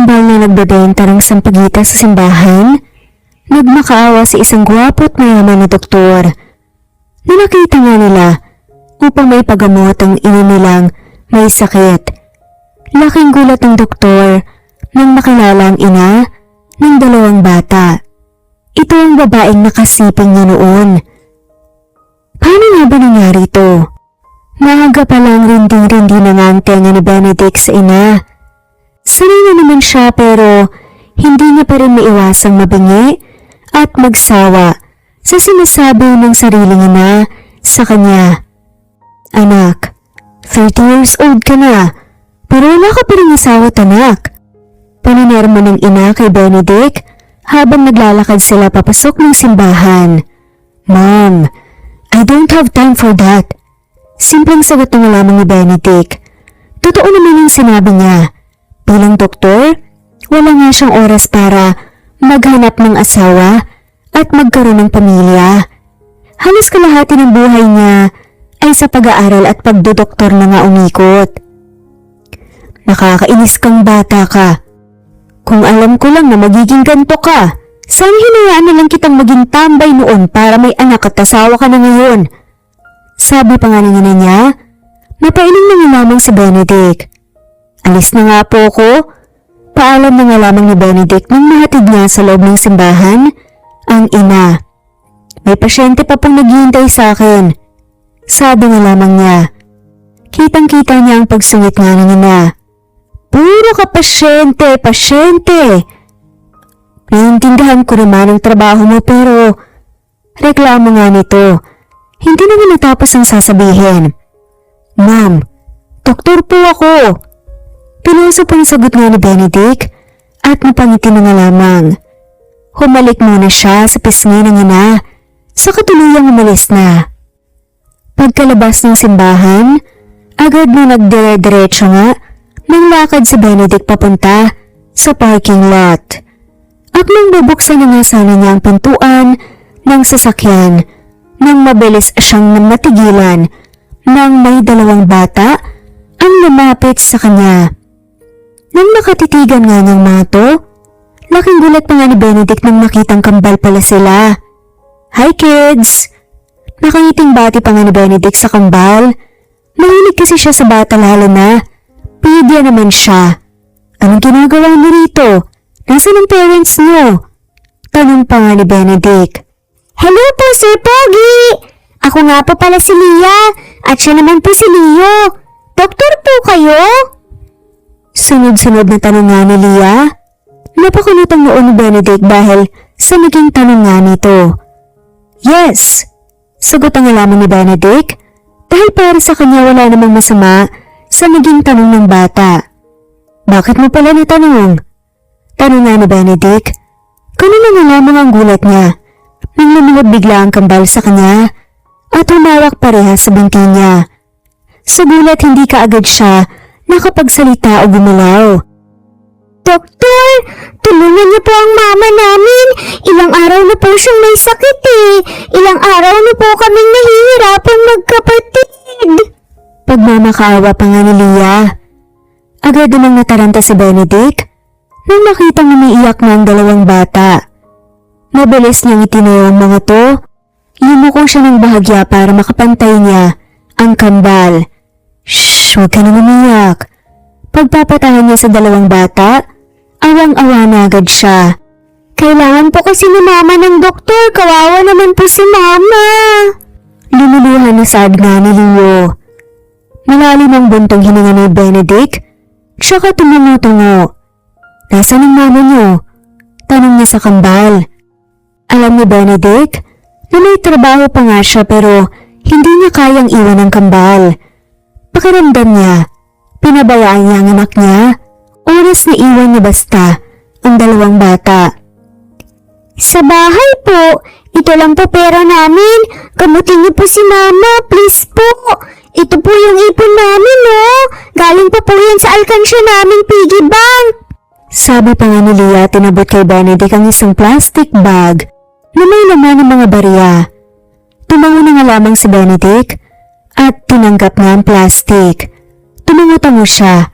kambal na nagbebenta ng sampagita sa simbahan, nagmakaawa sa isang gwapo at mayaman na doktor. Nakita nga nila upang may pagamot ang ina nilang may sakit. Laking gulat ng doktor nang makilala ang ina ng 2 bata. Ito ang babaeng nakasiping niya noon. Paano nga ba nangyari ito? Maaga pa lang rinding-rindi na nga ang tenga ni Benedict sa ina. Sanay na naman siya pero hindi niya pa rin maiwasang mabingi at magsawa sa sinasabi ng sariling ina sa kanya. Anak, 30 years old ka na, pero wala ka pa rin asawa't anak. Paninermo ng ina kay Benedict habang naglalakad sila papasok ng simbahan. Mom, I don't have time for that. Simpleng sagot na lamang ni Benedict. Totoo naman yung sinabi niya. Bilang doktor, wala nga siyang oras para maghanap ng asawa at magkaroon ng pamilya. Halos kalahati ng buhay niya ay sa pag-aaral at pagdodoktor na nga umikot. Nakakainis kang bata ka. Kung alam ko lang na magiging ganito ka, sana hinayaan na lang kitang maging tambay noon para may anak at asawa ka na ngayon. Sabi pa nga ng ina niya, napailing na nga lamang si Benedict. Alis na nga po ko. Paalam na nga lamang ni Benedict nang mahatid niya sa loob ng simbahan ang ina. May pasyente pa pong naghihintay sa akin. Sabi nga lamang niya. Kitang-kita niya ang pagsungit nga ng ina. Puro ka pasyente, pasyente. Naiintindihan ko naman ang trabaho mo pero reklamo nga nito. Hindi naman natapos ang sasabihin. Ma'am, doktor po ako. Pinuso po ang sagot nga ni Benedict at napangiti na nga lamang. Humalik muna siya sa pisngi ng ina sa katuluyang umalis na. Pagkalabas ng simbahan, agad na nagdire-diretso nga nang lakad si Benedict papunta sa parking lot. At nang bubuksan na nga sana niya ang pintuan ng sasakyan, nang mabilis siyang matigilan nang may 2 bata ang lumapit sa kanya. Nang nakatitigan nga niyang mga to, laking gulat pa nga ni Benedict nang makitang kambal pala sila. Hi kids! Nakangiting bati pa nga ni Benedict sa kambal. Mahilig kasi siya sa bata lalo na. Pidya naman siya. Anong ginagawa niyo rito? Nasaan ang parents niyo? Tanong pa nga ni Benedict. Hello po Sir Pogi! Ako nga po pala si Lia at siya naman po si Leo. Doktor po kayo? Sunod-sunod na tanong nga ni Lia. Napakulutang noon ni Benedict dahil sa naging tanong nga nito. Yes! Sagot ang lamang ni Benedict dahil para sa kanya wala namang masama sa naging tanong ng bata. Bakit mo pala natanong? Tanong nga ni Benedict. Kanina nga lamang ang gulat niya nang lumulod bigla ang kambal sa kanya at humawak parehas sa binti niya. Sa gulat hindi kaagad siya nakapagsalita o gumalaw. Doktor, tulungan niyo po ang mama namin. Ilang araw na po siyang may sakit eh. Ilang araw na po kaming nahihirapang magkapatid. Pagmamakaawa pa nga ni Lia. Agad namang nataranta si Benedict nang makitang umiiyak na ang 2 bata. Mabilis niyang itinayo ang mga to. Yumuko siya ng bahagya para makapantay niya ang kambal. Shh, huwag ka nang umiyak. Pagpapatahan niya sa 2 bata, awang-awa na agad siya. Kailangan po kasi ni mama ng doktor, kawawa naman po si mama. Lumuluhan na saad nga ni Leo. Malalim ang buntong hininga ni Benedict, tsaka tumutungo. Nasaan ang mama niyo? Tanong niya sa kambal. Alam ni Benedict na may trabaho pa nga siya pero hindi niya kayang iwan ang kambal. Pakiramdam niya, pinabayaan niya ang anak niya, oras na iwan niya basta ang 2 bata. Sa bahay po, ito lang po pera namin. Gamutin niyo po si mama, please po. Ito po yung ipon namin, oh. Galing pa po yan sa alkansya naming piggy bank. Sabi pa nga ni Lia, tinabot kay Benedict ang isang plastic bag na may laman ng mga barya. Tumango na nga lamang si Benedict at tinanggap niya ang plastic. Tumango-tango siya.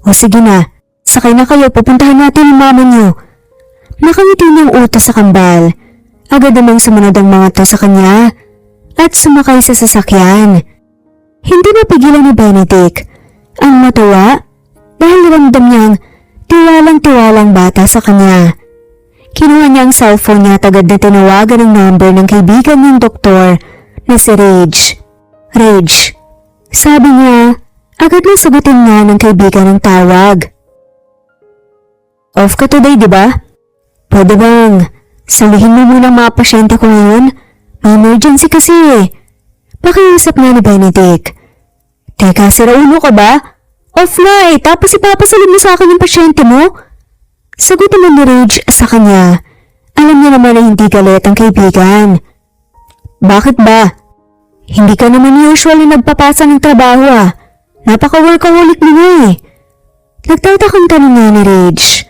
O sige na, Sakay na kayo, pupuntahan natin ang mama niyo. Nakangiti niyang utos sa kambal. Agad namang sumunod ang mga to sa kanya at sumakay sa sasakyan. Hindi napigilan ni Benedict ang matuwa dahil ramdam niyang tiwalang-tiwalang bata sa kanya. Kinuha niya ang cellphone niya at agad na tinawagan ang number ng kaibigan niyang doktor na si Rage. Rage, sabi niya, agad na sagutin niya ng kaibigan ng tawag. Off ka today, di ba? Pwede bang salihin mo muna ang mga pasyente ko ngayon? May emergency kasi eh. Pakiusap nga ni Benedict. Teka, siraulo ka ba? Off na eh, tapos ipapasalin mo sa akin yung pasyente mo? Sagot naman ni Rage sa kanya. Alam niya naman na hindi galit ang kaibigan. Bakit ba? Hindi ka naman usual na nagpapasa ng trabaho ah. Napaka-workaholic mo nga eh. Nagtatakang tanong nga ni Rage.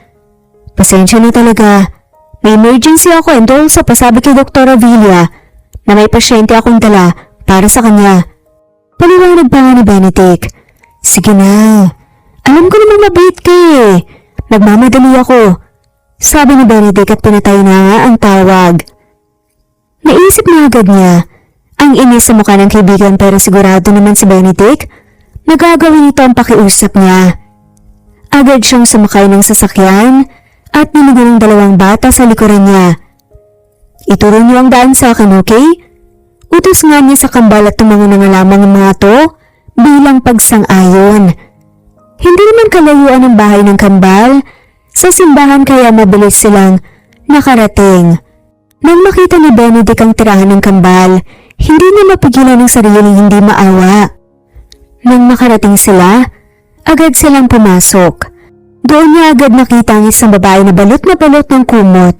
Pasensya na talaga. May emergency ako and also pasabi kay Dr. Avila na may pasyente akong dala para sa kanya. Paliwanag pa nga ni Benedict. Sige na. Alam ko namang mabait ka eh. Nagmamadali ako. Sabi ni Benedict at pinatay na nga ang tawag. Naisip na agad niya ang inis sa mukha ng kaibigan pero sigurado naman si Benedict na gagawin ito ang pakiusap niya. Agad siyang sumakay ng sasakyan at niligo ng dalawang bata sa likuran niya. Ituro niyo ang daan sa akin, okay? Utos nga niya sa kambal at tumango na nga lamang ang mga to bilang pagsang-ayon. Hindi naman kalayuan ang bahay ng kambal sa simbahan kaya mabilis silang nakarating. Nang makita ni Benedict ang tirahan ng kambal, hindi na mapigilan ang sariling hindi maawa. Nang makarating sila, agad silang pumasok. Doon niya agad nakita ang isang babae na balot ng kumot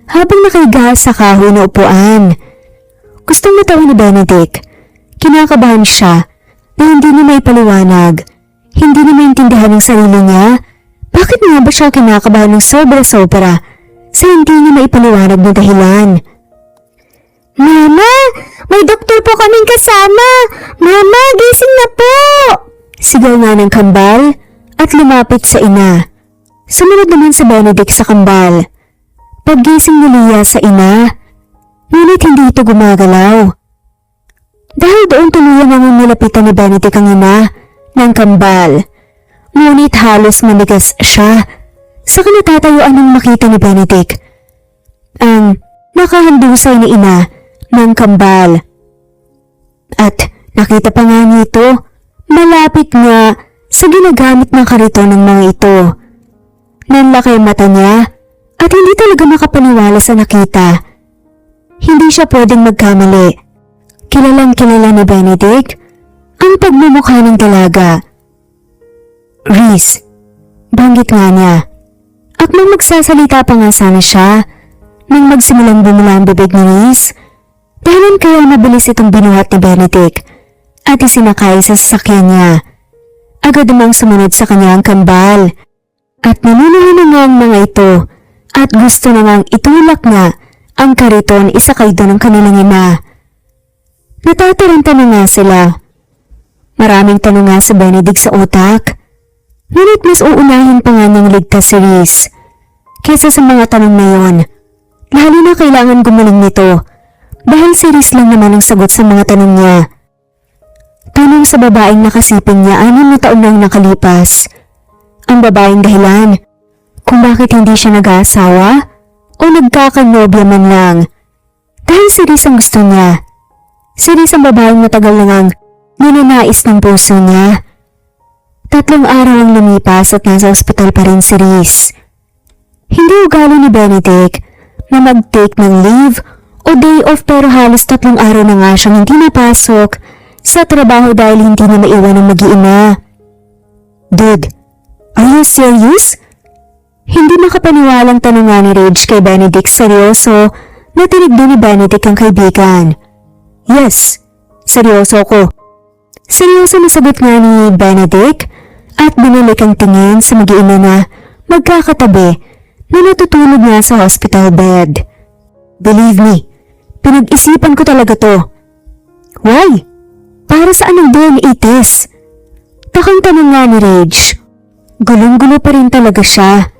habang nakahiga sa kahoy na upuan. Gustong matawa ni Benedict. Kinakabahan siya na hindi niya may paliwanag. Hindi niya maintindihan ang sarili niya. Bakit nga ba siya kinakabahan ng sobra-sobra sa hindi niya maipaliwanag na dahilan? Mama! May doktor po kaming kasama! Mama, gising na po! Sigaw nga ng kambal at lumapit sa ina. Sumunod naman si Benedict sa kambal. Paggising ni Leah sa ina, ngunit hindi ito gumagalaw. Dahil doon tuluyan ang nilapitan ni Benedict ang ina ng kambal. Ngunit halos manigas siya sa kinatatayuan ng makita ni Benedict ang nakahandusay ni ina ng kambal. At nakita pa nga nito, malapit nga sa ginagamit ng kariton ng mga ito. Nanlaki ang mata niya at hindi talaga makapaniwala sa nakita. Hindi siya pwedeng magkamali. Kilalang kilala ni Benedict ang pagmumukha ng dalaga. Reese, banggit nga niya. At nang magsasalita pa nga sana siya, nang magsimulang bumula ang bibig ni Reese, dahilan kaya mabilis itong binuhat ni Benedict at isinakay sa sasakyan niya. Agad namang sumunod sa kanya ang kambal at nanunuhi na nga ang mga ito at gusto na ngang itulak na ang kariton isakay doon ng kanilang ina. Natataranta na nga sila. Maraming tanong nga si Benedict sa utak, ngunit mas uunahin pa nga niyang ligtas si Reese kesa sa mga tanong na yon. Lalo na kailangan gumaling nito dahil si Reese lang naman ang sagot sa mga tanong niya. Tanong sa babaeng nakasiping niya 6 na taon nang nakalipas. Ang babaeng dahilan kung bakit hindi siya nag-aasawa o nagkakanobya man lang. Dahil si Reese ang gusto niya. Si Reese ang babaeng matagal na ngang ninanais ng puso niya. 3 araw ang lumipas at nasa ospital pa rin si Reese. Hindi ugali ni Benedict na mag-take ng leave o day off pero halos 3 araw na nga siyang hindi napasok sa trabaho dahil hindi na maiwan ang mag-iina. Dude, are you serious? Hindi makapaniwalang tanong nga ni Rage kay Benedict seryoso na tinignan ni Benedict ang kaibigan. Yes, seryoso ko. Seryoso na sagot nga ni Benedict at binalik ang tingin sa mag-iina na magkakatabi na natutulog nga sa hospital bed. Believe me, pinag-isipan ko talaga to. Why? Para saan ang DNA test? Takang tanong nga ni Rage. Gulong-gulo pa rin talaga siya.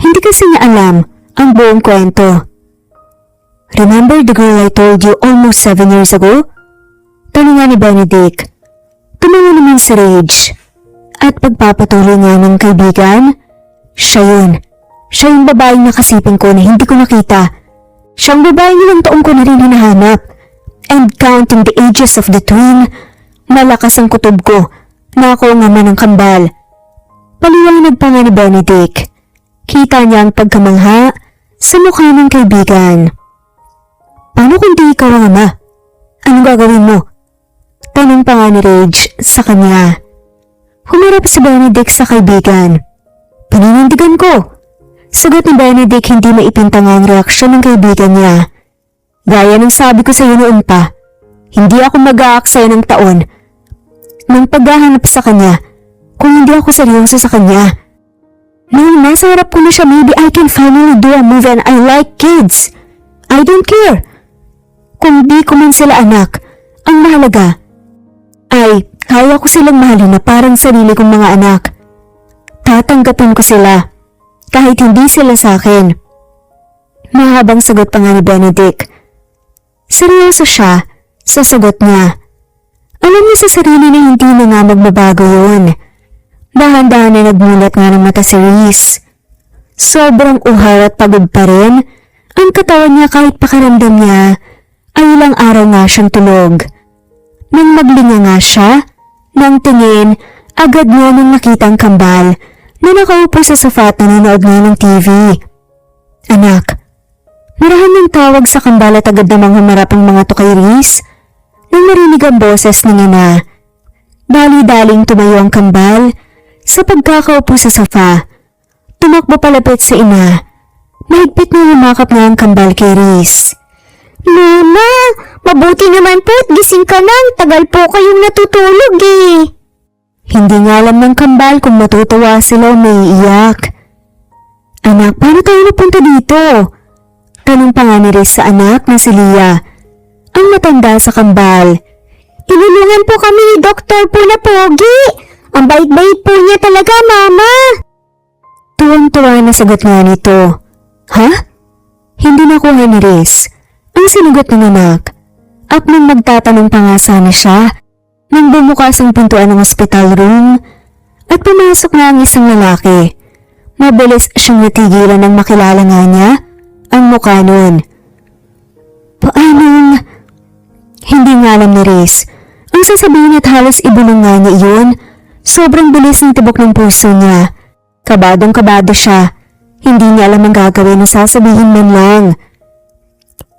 Hindi kasi niya alam ang buong kwento. Remember the girl I told you almost 7 years ago? Tanong nga ni Benedict. Tumango naman si Rage. At pagpapatuloy nga ng kaibigan, siya yun. Siya yung babaeng nakasipin ko na hindi ko nakita. Siyang babaeng ilang taong ko na rin hinahanap. And counting the ages of the twin, malakas ang kutob ko na ako ang ama ng kambal. Paliwanag pa nga ni Benedict. Kita niya ang pagkamangha sa mukha ng kaibigan. Paano kung di ikaw ang ama? Anong gagawin mo? Tanong pa nga ni Rage sa kanya. Humarap si Benedict sa kaibigan. Paninindigan ko. Sagot ni Benedict, hindi maipintang ang reaksyon ng kaibigan niya. Gaya ng sabi ko sa iyo noon pa, hindi ako mag-aaksaya ng taon ng paghahanap sa kanya kung hindi ako seryoso sa kanya. Nung nasa harap ko na siya, maybe I can finally do a move and I like kids. I don't care. Kung di ko man sila anak, ang mahalaga ay kaya ko silang mahalin na parang sarili kong mga anak. Tatanggapin ko sila kahit hindi sila sa akin. Mahabang sagot pa nga ni Benedict. Seryoso siya sa sagot niya. Alam niya sa sarili na hindi na nga magbabago yun. Dahan-dahan na nagmulat nga ng mata si Reese. Sobrang uhar at pagod pa rin ang katawan niya kahit pakaramdam niya ay ilang araw nga siyang tulog. Nang maglinga nga siya, nang tingin, agad niya nang nakita ang kambal na nakaupo sa sofa at nanonood nga ng TV. Anak, marahan ng tawag sa kambal at agad namang humarap ang mga to kay Reese. Nang marinig ang boses ng ina, dali-daling tumayo ang kambal sa pagkakaupo sa sofa. Tumakbo palapit sa ina. Mahigpit na humakap nga ang kambal kay Reese. Luna, mabuti naman po at gising ka lang. Tagal po kayong natutulog eh. Hindi nga alam ng kambal kung matutuwa sila o maiiyak. Anak, paano tayo napunta dito? Tanong pa nga ni Reese sa anak na si Leah, ang matanda sa kambal. Tinulungan po kami ni Dr. po na pogi. Ang bait-bait po niya talaga, Mama. Tuwang-tuwa na sagot nga nito. Ha? Hindi nakuha ni Reese ang sinagot ng anak. At nang magtatanong pa nga sana siya, nang bumukas ang pintuan ng hospital room at pumasok na ang isang lalaki. Mabilis siyang natigilan nang makilala nga niya ang mukha nun. Paanong? Hindi nga alam ni Reese ang sasabihin at halos ibulong nga niya iyon. Sobrang bilis ng tibok ng puso niya. Kabadong-kabado siya. Hindi niya alam ang gagawin na sasabihin man lang.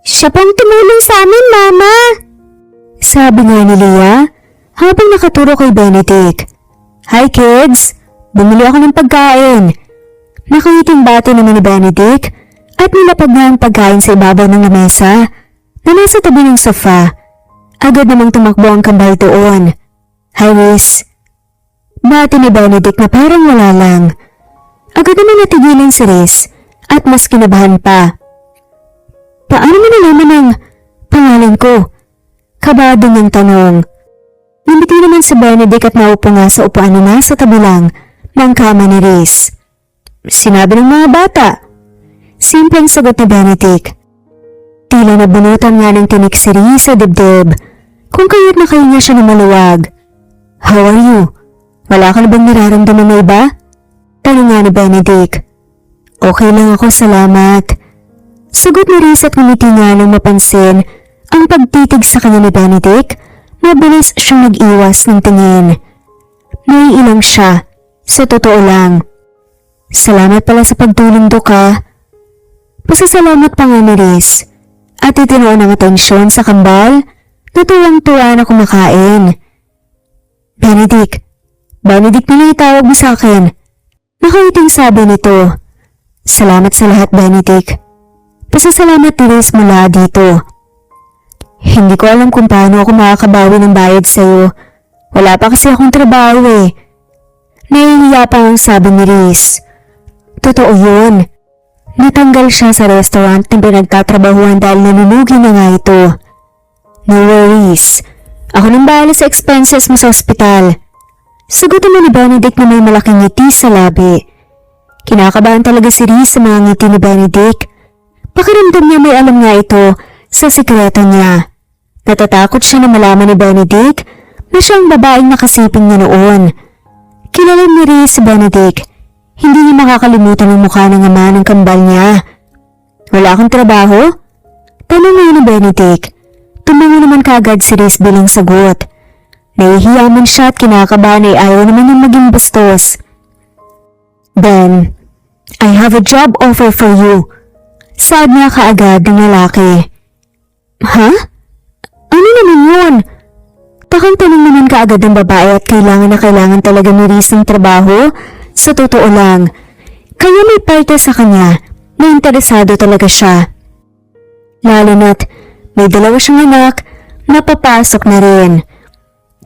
Siya pang tumulong sa amin, Mama. Sabi nga ni Leah habang nakaturo kay Benedict. Hi kids, bumili ako ng pagkain. Nakangiting bati naman ni Benedict at nilapag nga ang pagkain sa ibabaw ng lamesa na nasa tabi ng sofa. Agad namang tumakbo ang kambal doon. Hi Reese. Bati ni Benedict na parang wala lang. Agad naman natigilan si Reese at mas kinabahan pa. Paano mo nalaman ang pangalan ko? Kabado niyang tanong. Nandito naman si Benedict at naupo nga sa upuan na nasa tabi lang ng kama ni Reese. Sinabi ng mga bata. Simpleng sagot ni Benedict. Tila nabunutan nga ng tinik si Reese sa dibdib kung kaya't nakahinga siya na maluwag. How are you? Wala ka na bang nararamdaman na iba? Tanong nga ni Benedict. Okay lang ako, salamat. Sagot ni Reese at ngumiti nga nang mapansin ang pagtitig sa kanya ni Benedict. Mabilis siyang nag-iwas ng tingin. Naiilang siya, sa totoo lang. Salamat pala sa pagtulong, Dok ha. Pasasalamat pa nga ni Reese at itinoon ang atensyon sa kambal na tuwang-tuwa na kumakain. Benedict na itawag mo sa akin. Nakaiting sabi nito. Salamat sa lahat, Benedict. Pasasalamat ni Reese mula dito. Hindi ko alam kung paano ako makakabawi ng bayad sa'yo. Wala pa kasi akong trabaho eh. Nahihiya pa ang sabi ni Reese. Totoo yun. Natanggal siya sa restaurant na pinagtatrabahuan dahil nanulugi na nga ito. No worries. Ako nang bahala sa expenses mo sa ospital. Sagot naman ni Benedict na may malaking ngiti sa labi. Kinakabahan talaga si Reese sa mga ngiti ni Benedict. Pakiramdam niya may alam nga ito sa sikreto niya. Natatakot siya na malaman ni Benedict na siyang babaeng nakasiping niya noon. Kilala ni Reese si Benedict. Hindi niya makakalimutan ang mukha ng ama ng kambal niya. Wala akong trabaho? Tanong nga ni Benedict. Tumango naman kaagad si Reese bilang sagot. Nahihiya man siya at kinakabahan ay ayaw naman niyang maging bastos. "Ben, I have a job offer for you." Saad niya kaagad ng lalaki. "Ha? Ano naman yun?" Takang tanong naman kaagad ng babae at kailangan na kailangan talaga ni Reese ng trabaho. Sa totoo lang, kaya may parte sa kanya na interesado talaga siya. Lalo na't may dalawa siyang anak na papasok na rin.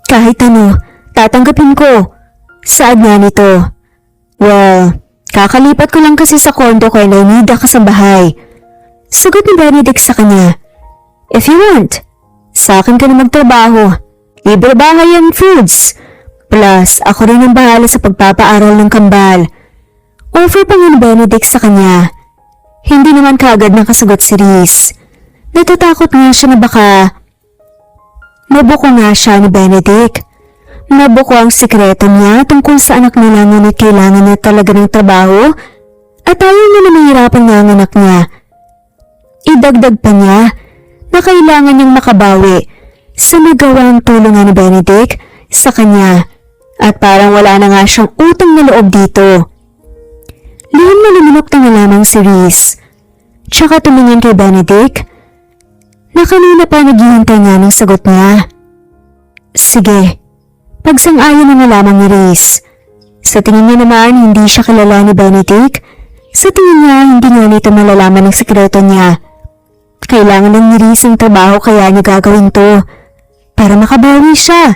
"Kahit ano, tatanggapin ko." Saad nga nito. "Well, kakalipat ko lang kasi sa kondo ko na need ka sa bahay." Sagot ni Benedict sa kanya. "If you want, sa akin ka na magtrabaho. Libre bahay and foods. Plus, ako rin ang bahala sa pagpapaaral ng kambal." Offer pa nga ni Benedict sa kanya. Hindi naman kaagad nakasagot si Reese. Natatakot nga siya na baka mabuko nga siya ni Benedict. Mabuko ang sikreto niya tungkol sa anak nila ngunit kailangan niya talaga ng trabaho at ayaw niya na mahirapan nga ang anak niya. Idagdag pa niya na kailangan niyang makabawi sa nagawang tulungan ni Benedict sa kanya at parang wala na nga siyang utang na loob dito. Lihim na lumunok na nga lamang si Reese. Tsaka tumingin kay Benedict na kanina pa naghihintay nga ng sagot niya. Sige, pagsang-ayon na nga lamang ni Reese. Sa tingin niya naman hindi siya kilala ni Benedict. Sa tingin niya hindi nga nito malalaman ang sekreto niya. Kailangan lang ni Reese ang trabaho kaya niya gagawin to para makabawi siya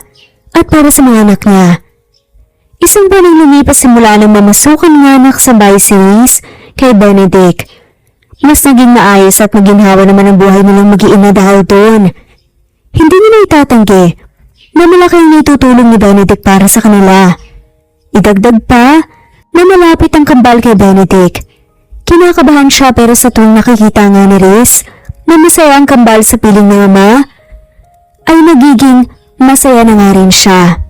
at para sa mga anak niya. Isang buwan ang lumipas simula nang mamasukan nga nakasabay si Reese kay Benedict. Mas naging maayos at maginhawa naman ang buhay nilang mag-iina dahil doon. Hindi niya na itatanggi na malaki ang itutulong ni Benedict para sa kanila. Idagdag pa na malapit ang kambal kay Benedict. Kinakabahan siya pero sa tuwing nakikita nga ni Reese na masaya ang kambal sa piling ng ama, ay nagiging masaya na nga rin siya.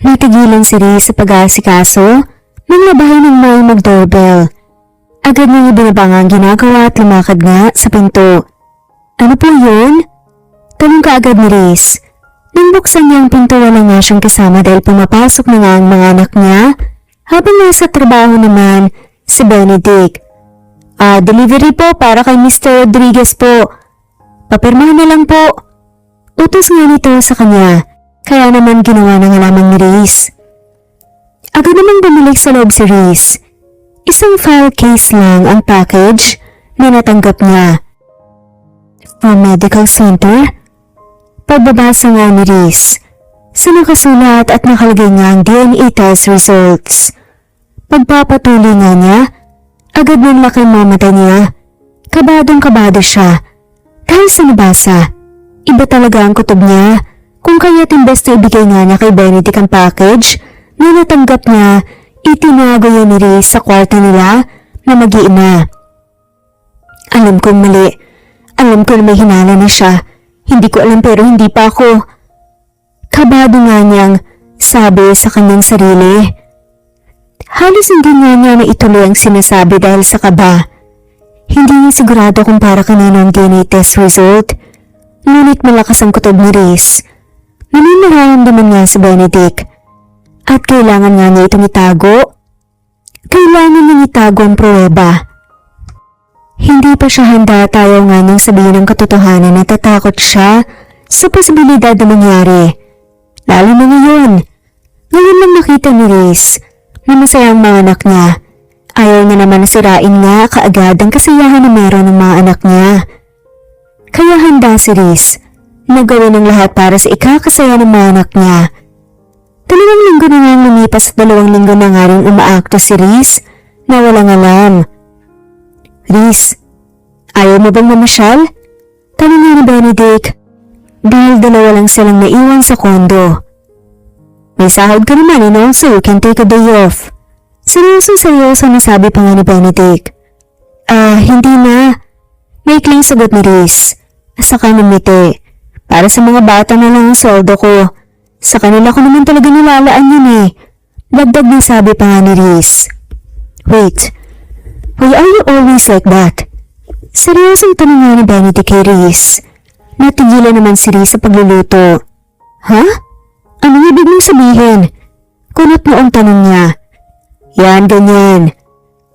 Natigilan si Reese sa pag-aasikaso nang labahin ng may mag-doorbell. Agad niyang ibinabang ang ginagawa at lumakad nga sa pinto. Ano po yun? Tanong kaagad ni Reese. Nang buksan niya ang pinto wala nga siyang kasama dahil pumapasok na nga ang mga anak niya habang nasa trabaho naman si Benedict. Delivery po para kay Mr. Rodriguez po. Papirmahan na lang po. Utos nga nito sa kanya. Kaya naman ginawa na nga lamang ni Reese. Agad namang bumalik sa loob si Reese. Isang file case lang ang package na natanggap niya. From Medical Center? Pagbabasa nga ni Reese. Sa nakasulat at nakalagay nga ang DNA test results. Pagpapatuloy nga niya, agad nang mamatay niya. Kabadong-kabado siya. Dahil sa nabasa, iba talaga ang kutob niya. Kung kaya't imbes na ibigay nga niya kay Benedict ang package na natanggap niya, itinago niya ni Reese sa kwarto nila na mag-iina. Alam kong mali. Alam ko na may hinala na siya. Hindi ko alam pero hindi pa ako. Kabado nga niyang sabi sa kanyang sarili. Halos hindi nga niya na ituloy ang sinasabi dahil sa kaba. Hindi niya sigurado kung para kanino ang DNA test result. Ngunit malakas ang kutob ni Reese. Naniniwaramdaman nga si Benedict. At kailangan nga niya itong itago. Kailangan niya itago ang pruweba. Hindi pa siya handa at ayaw nga niyang sabihin ang katotohanan at natatakot siya sa posibilidad na mangyari. Lalo na ngayon. Ngayon lang nakita ni Reese na masaya ang mga anak niya. Ayaw niya naman sirain nga kaagad ang kasiyahan na meron ng mga anak niya. Kaya handa si Reese na gawin ang lahat para sa ikakasaya ng mga anak niya. 2 linggo na nga lumipas at 2 linggo na nga rin umaakto si Reese na walang alam. Reese, ayaw mo bang mamasyal? Tanong nga ni Benedict dahil 2 lang silang naiwan sa kondo. May sahod ka naman and also you can take a day off. Seryoso na sabi pa nga ni Benedict. Hindi na. Maikling sagot ni Riz. Saka numiti. Para sa mga bata na lang ang sweldo ko. Sa kanila ko naman talaga nilalaan yun eh. Dagdag na sabi pa nga ni Riz. Wait, why are you always like that? Seryosong tanong nga ni Benedict kay Riz. Natigilan naman si Riz sa pagluluto. Ha? Anong ibig mong sabihin? Kunot mo ang tanong niya. Yan, ganyan.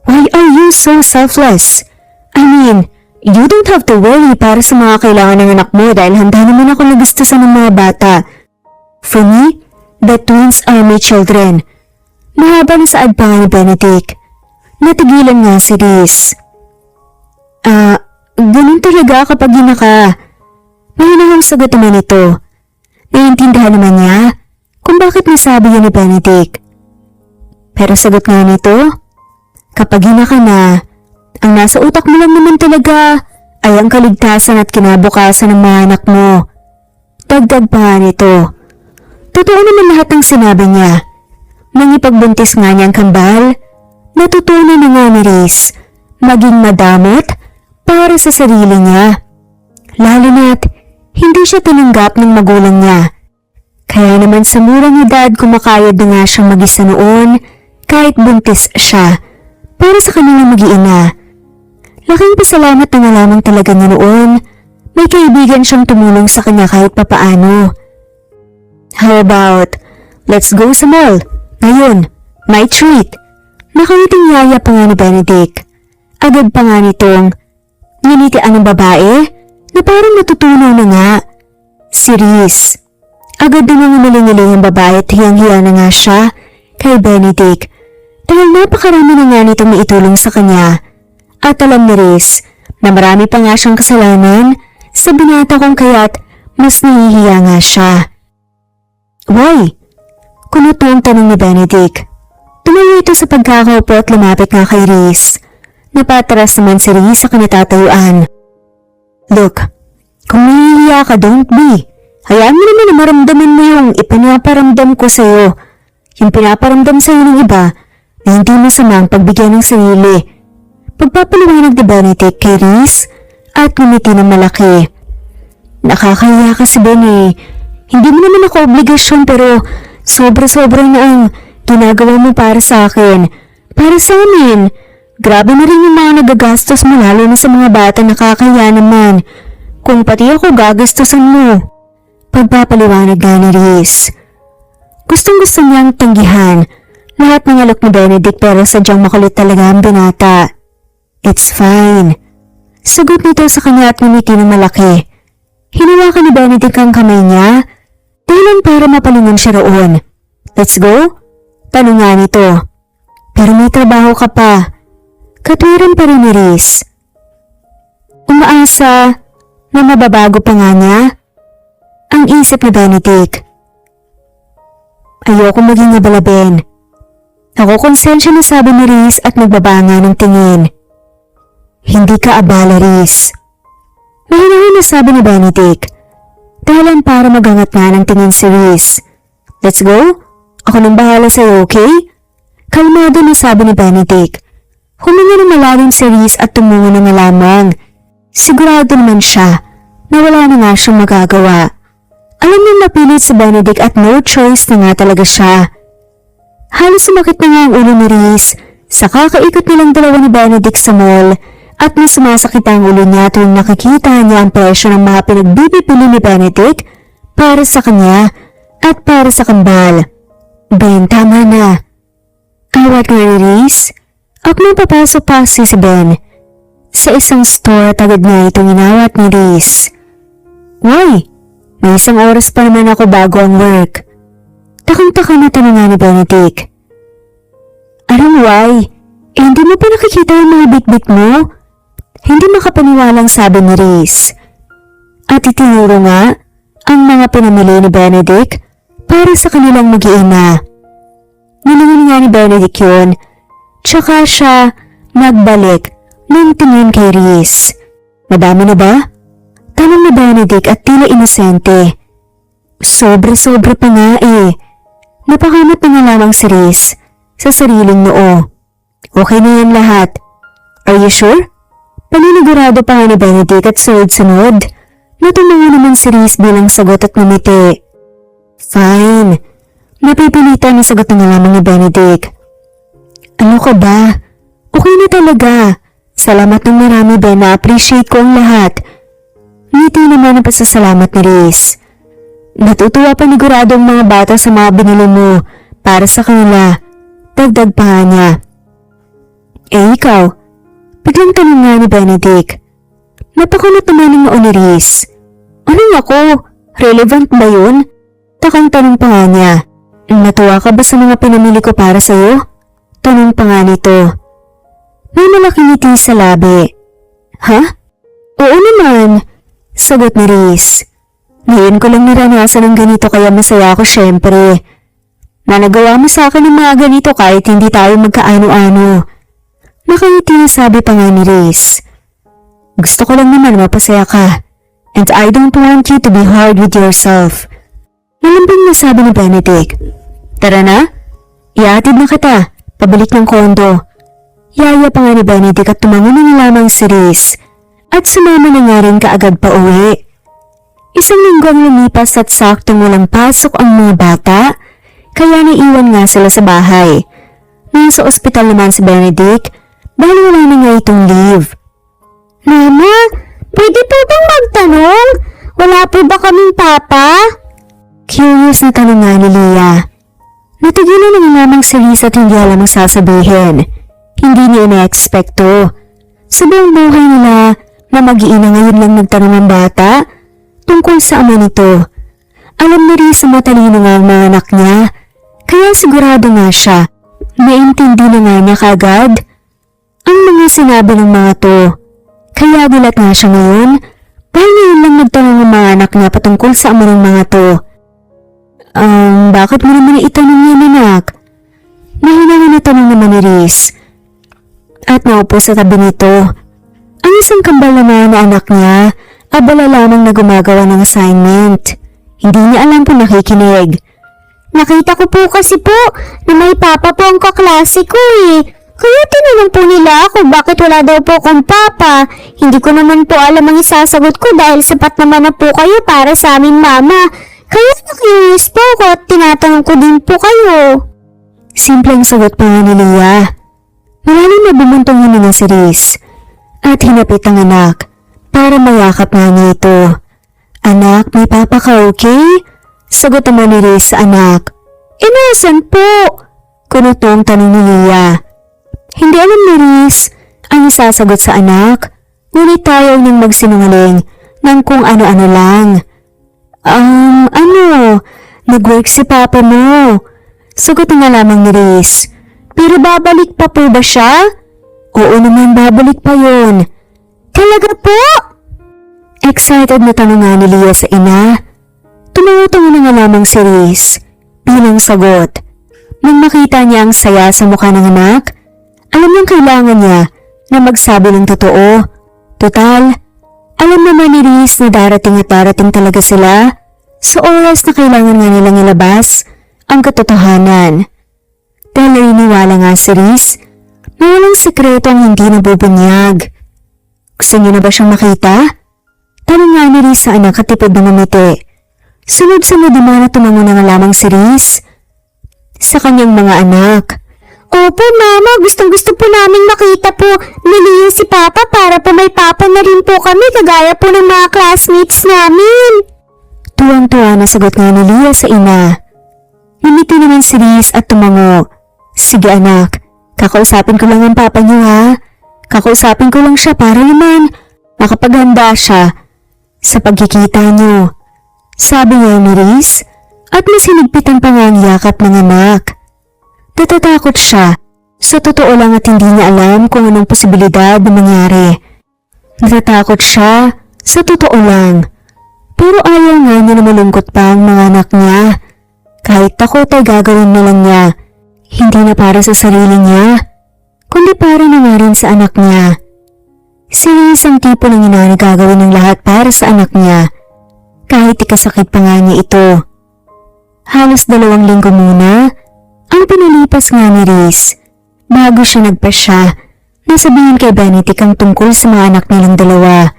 Why are you so selfless? I mean, you don't have to worry para sa mga kailangan ng anak mo dahil handa naman ako nagustusan ng mga bata. For me, the twins are my children. Mahaba na saad pa nga ni Benedict. Natigilan nga si Riz. Ganun talaga kapag yun ka. Mahinahong sagot naman ito. Naiintindihan naman niya kung bakit nasabi yun ni Benedict. Pero sagot nga nito, kapag ina ka na, ang nasa utak mo lang naman talaga ay ang kaligtasan at kinabukasan ng mga anak mo. Dagdag pa nga nito. Totoo naman lahat ng sinabi niya. Nang ipagbuntis nga niya ang kambal, natutunan na nga ni Riz maging madamot para sa sarili niya. Lalo na't hindi siya tinanggap ng magulang niya. Kaya naman sa murang edad kumakayod na nga siyang mag-isa noon kahit buntis siya para sa kanilang mag-iina. Laking pasalamat na nga lamang talaga niya noon. May kaibigan siyang tumulong sa kanya kahit papaano. How about, let's go sa mall. Ngayon, my treat. Nakangiting yaya pa nga ni Benedict. Agad pa nga nitong nginitian ng babae na parang natutunaw na nga. Si Riz. Agad din ang umalingiling ang babae at hiyang-hiya na nga siya kay Benedict dahil napakarami na nga nitong maitulong sa kanya. At alam ni Riz na marami pa nga siyang kasalanan sa binata kung kaya't mas nahihiya nga siya. Why? Kunot ang tanong ni Benedict. Tumayo ito sa pagkakaupo at lumapit nga kay Riz. Napataras naman si Riz sa kinatatayuan. Look, kung nahihiya ka, don't be. Hayaan mo naman na maramdaman mo yung ipinaparamdam ko sa'yo. Yung pinaparamdam sa'yo ng iba na hindi masama ang pagbigyan ng sarili. Pagpapaliwanag ni Benedict kay Riz at ngumiti ng malaki. Nakakahiya ka si Ben eh. Hindi mo naman ako obligasyon pero sobra-sobra na ang ginagawa mo para sa akin. Para sa amin. Grabe na rin yung mga nagagastos mo lalo na sa mga bata nakakahiya naman. Kung pati ako gagastusan mo. Pagpapaliwanag nga ni Riz. Gustong-gusto niyang tanggihan lahat ng alok ni Benedict pero sadyang makulit talaga ang binata. It's fine. Sagot nito sa kanya at ngumiti ng malaki. Hinawakan ni Benedict ang kamay niya dahilan para mapalingon siya roon. Let's go? Tanong nga nito. Pero may trabaho ka pa. Katwiran pa rin ni Riz. Umaasa na mababago pa nga niya ang isip ni Benedict. Ayoko maging abala, Ben. Ako konsensya na sabi ni Riz at nagbabanga ng tingin. Hindi ka abala, Riz. Mahinahin na sabi ni Benedict. Dahilan para magangat nga ng tingin si Riz. Let's go? Ako nang bahala sa'yo, okay? Kalmado na sabi ni Benedict. Huminga ng malalim si Riz at tumungo na nga lamang. Sigurado naman siya na wala na nga siyang magagawa. Alam niyang napilit si Benedict at no choice na nga talaga siya. Halos sumakit na nga ang ulo ni Riz sa kakaikot nilang dalawa ni Benedict sa mall at mas sumasakit ang ulo niya tuwing nakikita niya ang presyo ng mga pinagbibili ni Benedict para sa kanya at para sa kambal. Ben, tama na. Awat nga ni Riz at may papasok pa si Ben. Sa isang store at agad nga itong inawat ni Riz. Why? May isang oras pa naman ako bago ang work. Takang-taka na tanong nga ni Benedict. Anong why? Hindi mo pa nakikita yung mga bit-bit mo? Hindi makapaniwalang sabi ni Riz. At itinuro nga ang mga pinamili ni Benedict para sa kanilang mag-iina. Nilingin nga ni Benedict yun, tsaka siya nagbalik ng tingin kay Riz. Madami na ba? Tanong ni Benedict at tila inosente. Sobra-sobra pa nga eh. Napakamot na nga lamang si Riz sa sariling noo. Okay na yan lahat. Are you sure? Paninigurado pa nga ni Benedict at sunod-sunod. Natumango naman si Riz bilang sagot at ngumiti. Fine. Napipilitan na sagot na nga lamang ni Benedict. Ano ka ba? Okay na talaga. Salamat ng marami, Ben. Na-appreciate ko ang lahat. Ngiti naman ang pasasalamat ni Riz. Natutuwa panigurado ang mga bata sa mga binili mo para sa kanila. Dagdag pa nga niya. Eh ikaw, biglang tanong nga ni Benedict. Napakunot naman ng noo ni Riz. Anong ako? Relevant ba yun? Takang tanong pa nga niya. Natuwa ka ba sa mga pinamili ko para sa'yo? Tanong pa nga nito. May malaking ngiti sa labi. Ha? Oo naman. Sagot ni Riz. Ngayon ko lang naranasan ng ganito kaya masaya ako syempre. Na nagawa mo sa akin ng mga ganito kahit hindi tayo magkaano-ano. Nakangiti na sabi pa nga ni Riz. Gusto ko lang naman mapasaya ka. And I don't want you to be hard with yourself. Malambing na sabi ni Benedict. Tara na. Iatid na kita. Pabalik ng kondo. Yaya pa nga ni Benedict at tumango na lamang si Riz. At sumama na nga rin kaagad pa uwi. Isang linggo ang lumipas at saktong walang pasok ang mga bata, kaya naiwan nga sila sa bahay. Nasa ospital naman si Benedict, dahil wala na nga itong leave. Mama, pwede po bang magtanong? Wala po ba kaming papa? Curious na tanong nga ni Leah. Natigilan na nga lamang si Riz at hindi alam ang sasabihin. Hindi niya ina-expecto. Sa buong buhay nila na mag-iina ngayon lang nagtanong ang bata tungkol sa ama nito. Alam na rin sa matalino nga ang mga anak niya, kaya sigurado nga siya, naintindi na nga niya kaagad ang mga sinabi ng mga to. Kaya gulat nga siya ngayon, dahil ngayon lang nagtanong ang mga anak niya patungkol sa ama ng mga to. Bakit mo naman itanong yan, anak? Mahinangan na tanong naman ni Riz. At naupo sa tabi nito, ang isang kambal naman na anak niya, abala lamang na gumagawa ng assignment. Hindi niya alam kung nakikinig. Nakita ko po kasi po na may papa po ang kaklase ko eh. Kaya tinanong po nila ako bakit wala daw po akong papa. Hindi ko naman po alam ang isasagot ko dahil sapat naman na po kayo para sa aming mama. Kaya na-curious po ako at tinatanong ko din po kayo. Simpleng sagot pa nga ni Leah. Malalim na bumuntong hininga si Riz at hinapit ang anak para mayakap nga niya ito. Anak, may papa ka, okay? Sagot naman ni Riz sa anak. Nasan po? Kunutong tanong ni Leah. Hindi alam ni Riz ang isasagot sa anak, ngunit tayo niyang magsinungaling ng kung ano-ano lang. Nag-work si papa mo. Sagot nga lamang ni Riz. Pero babalik pa po ba siya? Oo naman, babalik pa yun. Talaga po? Excited na tanong nga ni Leah sa ina. Tumungo na nga lamang si Riz bilang sagot. Nang makita niya ang saya sa mukha ng anak, alam niyang kailangan niya na magsabi ng totoo. Total, alam naman ni Riz na darating at darating talaga sila sa oras na kailangan nga nilang ilabas ang katotohanan. Dahil naniniwala nga si Riz na walang sekreto ang hindi nabubunyag. Gusto niyo na ba siyang makita? Tanong nga ni Riz sa anak at tipid na ngumiti. Sunod-sunod naman na tumango na nga lamang si Riz sa kanyang mga anak. Opo mama, gustong-gusto po namin makita po ni Leah si papa para po may papa na rin po kami kagaya po ng mga classmates namin. Tuwang-tuwa na sagot nga ni Leah sa ina. Ngumiti naman si Riz at tumango. Sige anak, kakausapin ko lang ang papa niyo ha. Kakausapin ko lang siya para naman makapaghanda siya sa pagkikita niyo. Sabi nga ni Riz at mas hinigpitan pa nga ang yakap ng anak. Natatakot siya. Sa totoo lang at hindi niya alam kung anong posibilidad na mangyari. Natatakot siya. Sa totoo lang. Pero ayaw nga niya na malungkot pa ang mga anak niya. Kahit takot ay gagawin na lang niya. Hindi na para sa sarili niya, kundi para na nga rin sa anak niya. Si Riz ang tipo ng ina na gagawin ng lahat para sa anak niya. Kahit ikasakit pa nga niya ito. Halos 2 linggo muna ang pinalipas nga ni Riz bago siya nagpasya na sabihin kay Benedict ang tungkol sa mga anak nilang dalawa.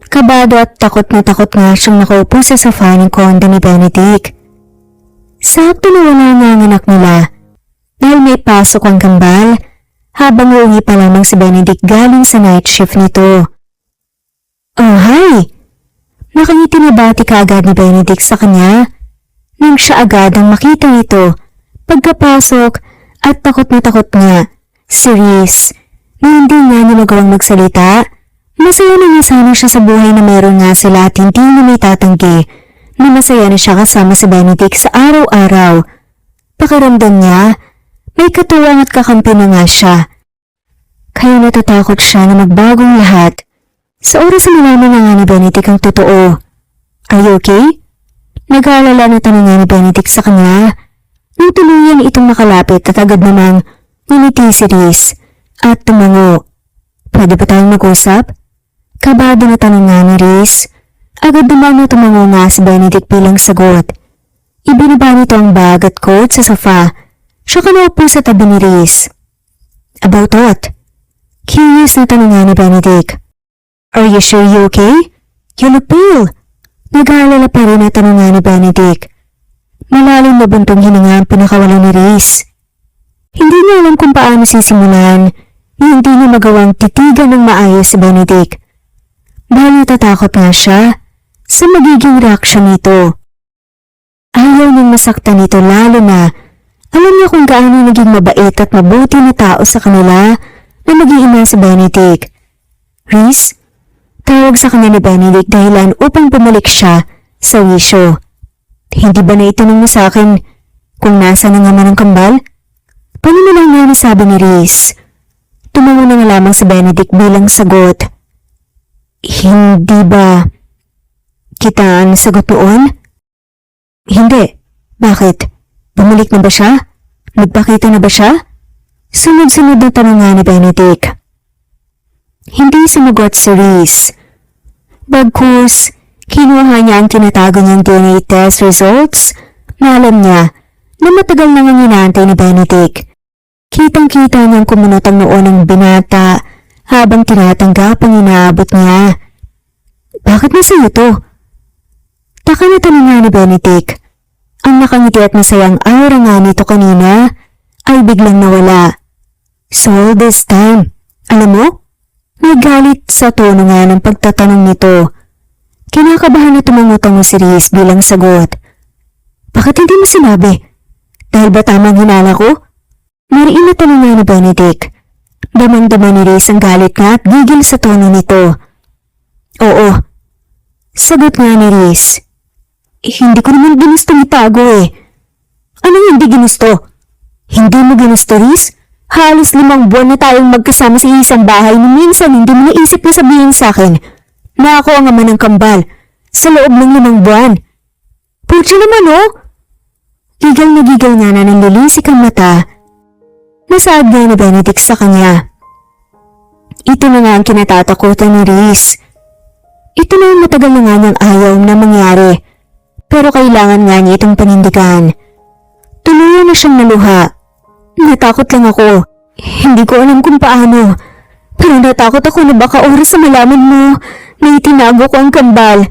Kabado at takot nga siyang nakaupo sa sofa ng kondo ni Benedict. Sakto na wala nga ang anak nila dahil may pasok ang kambal habang uuwi pa lamang si Benedict galing sa night shift nito. Oh, hi! Nakangiti na bati kaagad ni Benedict sa kanya nang siya agad ang makita nito pagkapasok at takot nga si Riz na hindi nga niya magawang magsalita. Masaya na nga sana siya sa buhay na meron nga sila at hindi na may tatanggi na masaya na siya kasama si Benedict sa araw-araw. Pakiramdam niya, may katuwang at kakampi na nga siya. Kaya natatakot siya na magbagong lahat. Sa oras na nalaman na nga ni Benedict ang totoo. Are you okay? Nag-aalala na tanong nga ni Benedict sa kanya. Nang tuluyan itong nakalapit at agad namang ngumiti si Riz at tumango. Pwede ba tayong mag-usap? Kabado na tanong nga ni Riz. Agad naman na tumango nga si Benedict bilang sagot. Ibinaba nito ang bag at coat sa sofa. Siya kanaupo sa tabi ni Riz. About what? Curious na tanong nga ni Benedict. Are you sure you okay? You look pale. Nag-aalala pa rin na tanong nga ni Benedict. Malalim na buntong hininga ang pinakawalan ni Riz. Hindi niya alam kung paano sisimulan na hindi niya magawang titigan ng maayos si Benedict. Dahil natatakot nga siya sa magiging reaksyon nito. Ayaw niyang masaktan nito lalo na alam niya kung gaano naging mabait at mabuti na tao sa kanila na mag-iina si Benedict. Riz, tawag sa kanya ni Benedict dahilan upang bumalik siya sa wisyo. Hindi ba na itanong mo sa akin kung nasa na naman ang kambal? Paano na lang nga nasabi ni Riz? Tumango na nga lamang si Benedict bilang sagot. Hindi ba kita ang sagot noon? Hindi. Bakit? Bumalik na ba siya? Nagpakita na ba siya? Sunod-sunod na tanong nga ni Benedict. Hindi sumagot si Riz. Bagkus, kinuha niya ang tinatago niyang DNA test results na alam niya na matagal nang hinahantay ni Benedict. Kitang-kita niyang kumunot ang noo ng binata habang tinatanggap ang inaabot niya. Bakit na sa'yo to? Taka na tanong nga ni Benedict. Ang nakangiti at masayang aura nga nito kanina ay biglang nawala. So all this time, alam mo? Nagalit sa tono nga ng pagtatanong nito. Kinakabahan na tumango-tango si Riz bilang sagot. Bakit hindi mo sinabi? Dahil ba tamang hinala ko? Mariin na tanong nga ni Benedict. Damang-dama ni Riz ang galit nga at gigil sa tono nito. Oo. Sagot nga ni Riz. Hindi ko naman ginustong itago eh. Anong hindi ginusto? Hindi mo ginusto, Riz? Halos 5 buwan na tayong magkasama sa isang bahay ni minsan hindi mo naisip na sabihin sa akin na ako ang ama ng kambal sa loob ng 5 buwan. Puchi naman oh! Gigal nga na ng lilisik ang mata. Nasaad nga ni Benedict sa kanya. Ito na nga ang kinatatakutan ni Riz. Ito na ang matagal na nga niyang ayaw na mangyari. Pero kailangan nga niya itong panindigan. Tuluyan na siyang naluha. Natakot lang ako. Hindi ko alam kung paano. Pero natakot ako na baka oras sa malaman mo na itinago ko ang kambal.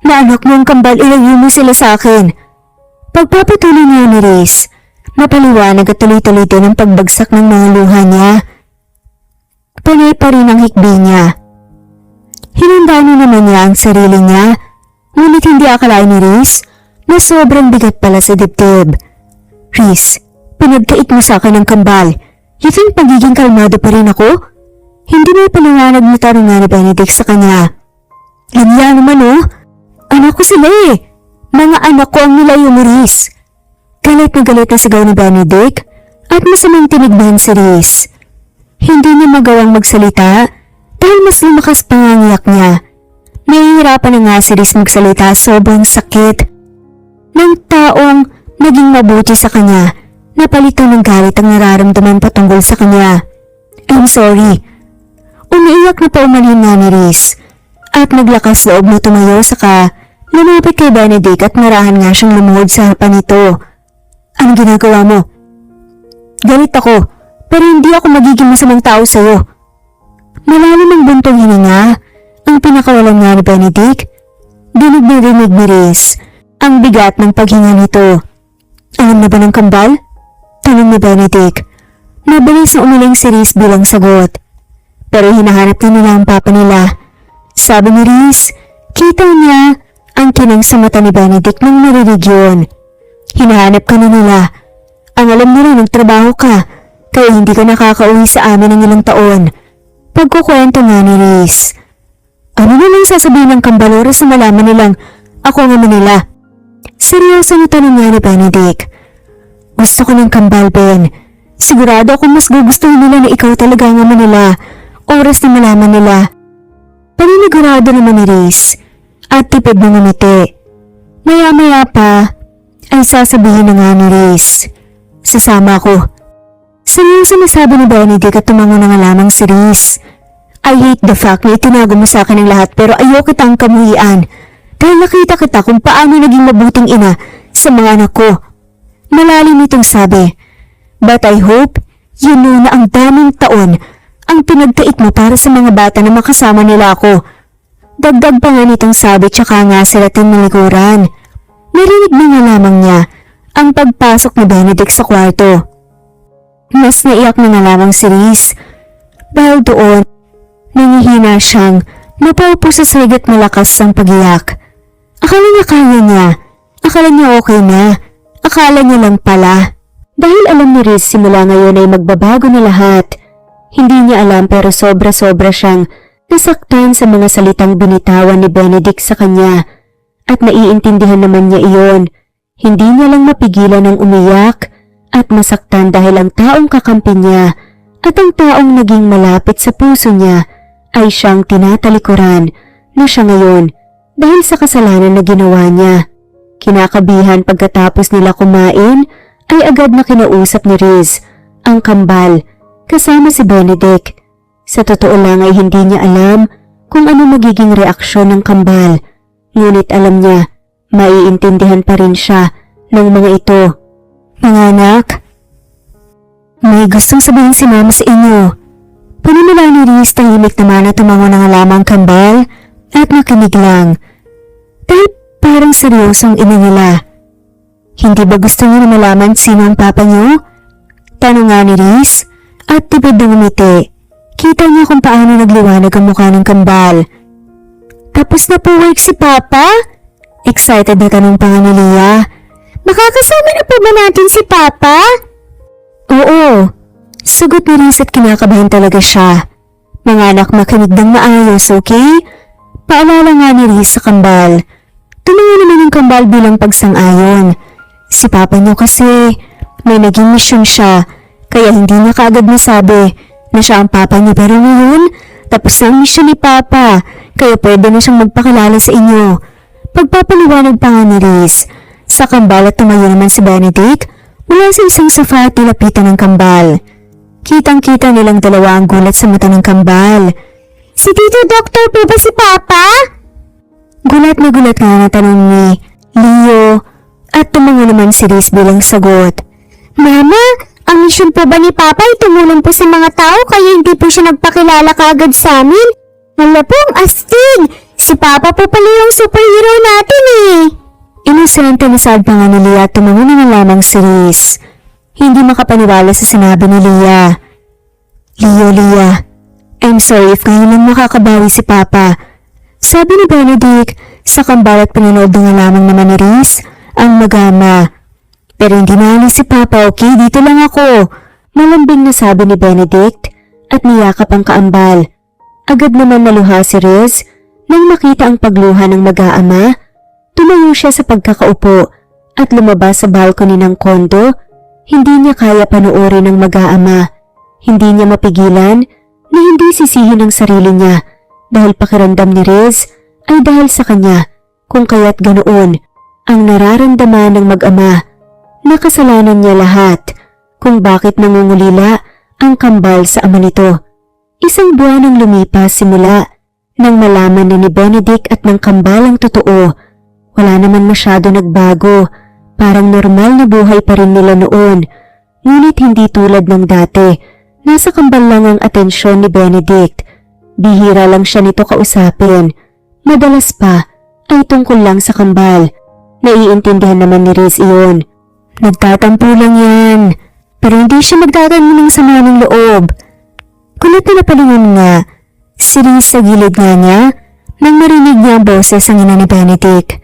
Na anak mo ang kambal, ilayo mo sila sa akin. Pagpapatuloy niya ni Riz, mapaliwanag at tuloy-tuloy din ang pagbagsak ng mga luha niya. Panay pa rin ang hikbi niya. Hinandaan naman niya ang sarili niya, ngunit hindi akalain ni Riz na sobrang bigat pala sa dibdib. Riz, pinagkait mo sa akin ng kambal. You think pagiging kalmado pa rin ako? Hindi mo paliwanag na tanong nga ni Benedict sa kanya. Lanya naman oh. Anak ko sila eh. Mga anak ko ang nilayo mo, Riz. Galit na galit na sigaw ni Benedict at masamang tinignan si Riz. Hindi niya magawang magsalita dahil mas lumakas pa ang iyak niya. Nahihirapan na nga si Riz magsalita, sobrang sakit ng taong naging mabuti sa kanya. Napalitan ng galit ang nararamdaman patungkol sa kanya. I'm sorry. Umiiyak na paumanhin nga ni Riz at naglakas loob na tumayo saka Lumapit kay Benedict at marahan nga siyang lumuhod sa harapan nito. Anong ginagawa mo? Galit ako, pero hindi ako magiging masamang tao sa'yo. Malalim ang buntong hininga, ang pinakawalan nga ni Benedict. Dinig ni Riz ang bigat ng paghinga nito. Alam na ba ng kambal? Tanong ni Benedict. Mabilis na umiling si Riz bilang sagot. Pero hinahanap na nila ang papa nila. Sabi ni Riz, kita niya ang kinang sa mata ni Benedict nang marinig yun. Hinahanap ka na nila. Ang alam nila nagtrabaho ka, kaya hindi ka nakakauwi sa amin ng ilang taon. Pagkukwento nga ni Riz. Ano na lang sasabihin ng kambal oras na malaman nilang ako ang ama nila? Seryoso na tanong nga ni Benedict. Gusto ko ng kambal, Ben. Sigurado ako mas gugustuhin nila na ikaw talaga ang ama nila oras na malaman nila. Paninigurado naman ni Riz at tipid ng ngumiti. Maya-maya pa ay sasabihin na nga ni Riz. Sasama ako. Seryoso na sabi ni Benedict at tumango na nga lamang si Riz. I hate the fact na itinago mo sa akin ang lahat pero ayoko kitang kamuhian dahil nakita kita kung paano naging mabuting ina sa mga anak ko. Malalim nitong sabi. But I hope you know na ang daming taon ang pinagkait mo para sa mga bata na makasama nila ako. Dagdag pa nga nitong sabi tsaka nga sila tinalikuran. Narinig na nga lamang niya ang pagpasok ni Benedict sa kwarto. Mas naiyak na nga lamang si Riz dahil doon nangihina siyang napaupo sa sigat malakas ang pag-iyak. Akala niya kaya niya. Akala niya okay na. Akala niya lang pala. Dahil alam ni Riz simula ngayon ay magbabago na lahat. Hindi niya alam pero sobra-sobra siyang nasaktan sa mga salitang binitawan ni Benedict sa kanya. At naiintindihan naman niya iyon. Hindi niya lang mapigilan ng umiyak at masaktan dahil ang taong kakampi niya at ang taong naging malapit sa puso niya ay siyang tinatalikuran na siya ngayon dahil sa kasalanan na ginawa niya. Kinakabihan pagkatapos nila kumain ay agad na kinausap ni Riz ang kambal kasama si Benedict. Sa totoo lang ay hindi niya alam kung ano magiging reaksyon ng kambal. Ngunit alam niya, maiintindihan pa rin siya ng mga ito. Mga anak, may gustong sabihin si Mama sa inyo. Panimula ni Riz tahimik naman at tumango na nga lamang kambal at nakinig lang. Dahil parang seryosong ina nila. Hindi ba gusto niyo na malaman sino ang papa niyo? Tanong nga ni Riz at tipid na ngumiti. Kita niya kung paano nagliwanag ang mukha ng kambal. Tapos na po work si Papa? Excited na tanong pa nga ni Leah. Makakasama na po ba natin si Papa? Oo. Sagot ni Riz at kinakabahan talaga siya. Mga anak, makinig ng maayos, okay? Paalala nga ni Riz sa kambal. Tumango naman ang kambal bilang pagsang-ayon. Si Papa niyo kasi may naging misyon siya, kaya hindi niya kaagad nasabi na siya ang Papa niyo. Pero ngayon, tapos na ang misyon ni Papa, kaya pwede na siyang magpakilala sa inyo. Pagpapaliwanag pa nga ni Riz. Sa kambal at tumayo naman si Benedict, mula sa isang sofa at nilapitan ng kambal. Kitang-kita nilang dalawa ang gulat sa mata ng kambal. Si Tito Doctor po ba si Papa? Gulat na gulat nga na tanong ni Leo at tumango naman si Riz bilang sagot. Mama, ang misyon po ba ni Papa ay tumulong po sa mga tao kaya hindi po siya nagpakilala kaagad sa amin? Wala po ang astig! Si Papa po pala yung superhero natin eh! Inusulante na sad pa nga ni Leah at tumango na lamang si Riz. Hindi makapaniwala sa sinabi ni Leah. Leah, I'm sorry if ngayon lang makakabawi si Papa. Sabi ni Benedict sa kambal at pinanood na nga lamang naman ni Riz ang mag-ama. Pero hindi naalis si Papa, okay? Dito lang ako. Malambing na sabi ni Benedict at niyakap ang kaambal. Agad naman naluha si Riz nang makita ang pagluha ng mag-aama. Tumayo siya sa pagkakaupo at lumabas sa balcony ng kondo. Hindi niya kaya panoorin ng mag-aama. Hindi niya mapigilan na hindi sisihin ang sarili niya dahil pakiramdam ni Riz ay dahil sa kanya kung kaya't ganoon ang nararamdaman ng mag-ama. Nakasalanan niya lahat kung bakit nangungulila ang kambal sa ama nito. Isang buwan ang lumipas simula nang malaman ni Benedict at ng kambal ang totoo. Wala naman masyado nagbago, parang normal na buhay pa rin nila noon. Ngunit hindi tulad ng dati, nasa kambal lang ang atensyon ni Benedict. Bihira lang siya nito kausapin. Madalas pa ay tungkol lang sa kambal. Naiintindihan naman ni Riz iyon. Nagtatampo lang yan, pero hindi siya magtatanong ng sama ng loob. Kulit na napalingon nga, si Riz sa gilid nga niya nang marinig niya ang boses ng ina ni Benedict.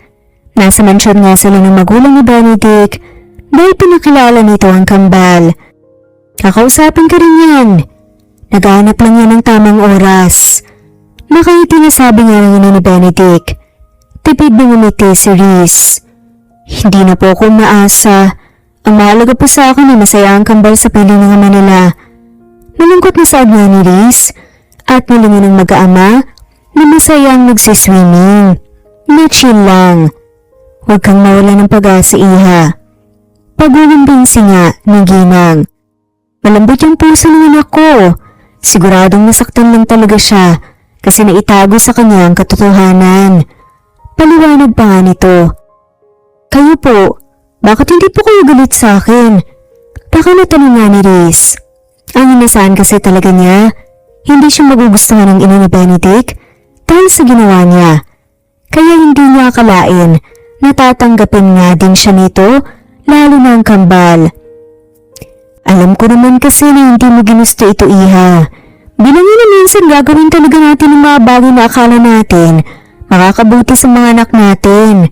Nasa mansyon nga sila ng magulang ni Benedict dahil pinakilala nito ang kambal. Kakausapin ka rin yan. Naghahanap lang yan ng tamang oras. Nakangiti na sabi nga ng ina ni Benedict. Tipid na ngumiti si Riz. Hindi na po ako maasa. Ang mahalaga po sa akin ay masaya ang kambal sa piling ng ama nila. Malungkot na saad nga ni Riz at nilingon ng mag-aama na masayang nagsiswimming. Na-chill lang. Huwag kang mawala ng pag-asa, iha. Pag-uwimbinsi nga ng ginang. Malambot yung puso ng anak ko. Siguradong nasaktan lang talaga siya kasi naitago sa kanya ang katotohanan. Paliwanag pa nga nito. Kayo po, bakit hindi po kayo galit sa akin? Baka natanong nga ni Riz. Ang inasaan kasi talaga niya, hindi siya magugustuhan ng ina ni Benedict dahil sa ginawa niya. Kaya hindi niya akalain natatanggapin nga din siya nito, lalo na ang kambal. Alam ko naman kasi na hindi mo ginusto ito, iha. Bilangin na minsan gagawin talaga natin ang mga bagay na akala natin makakabuti sa mga anak natin.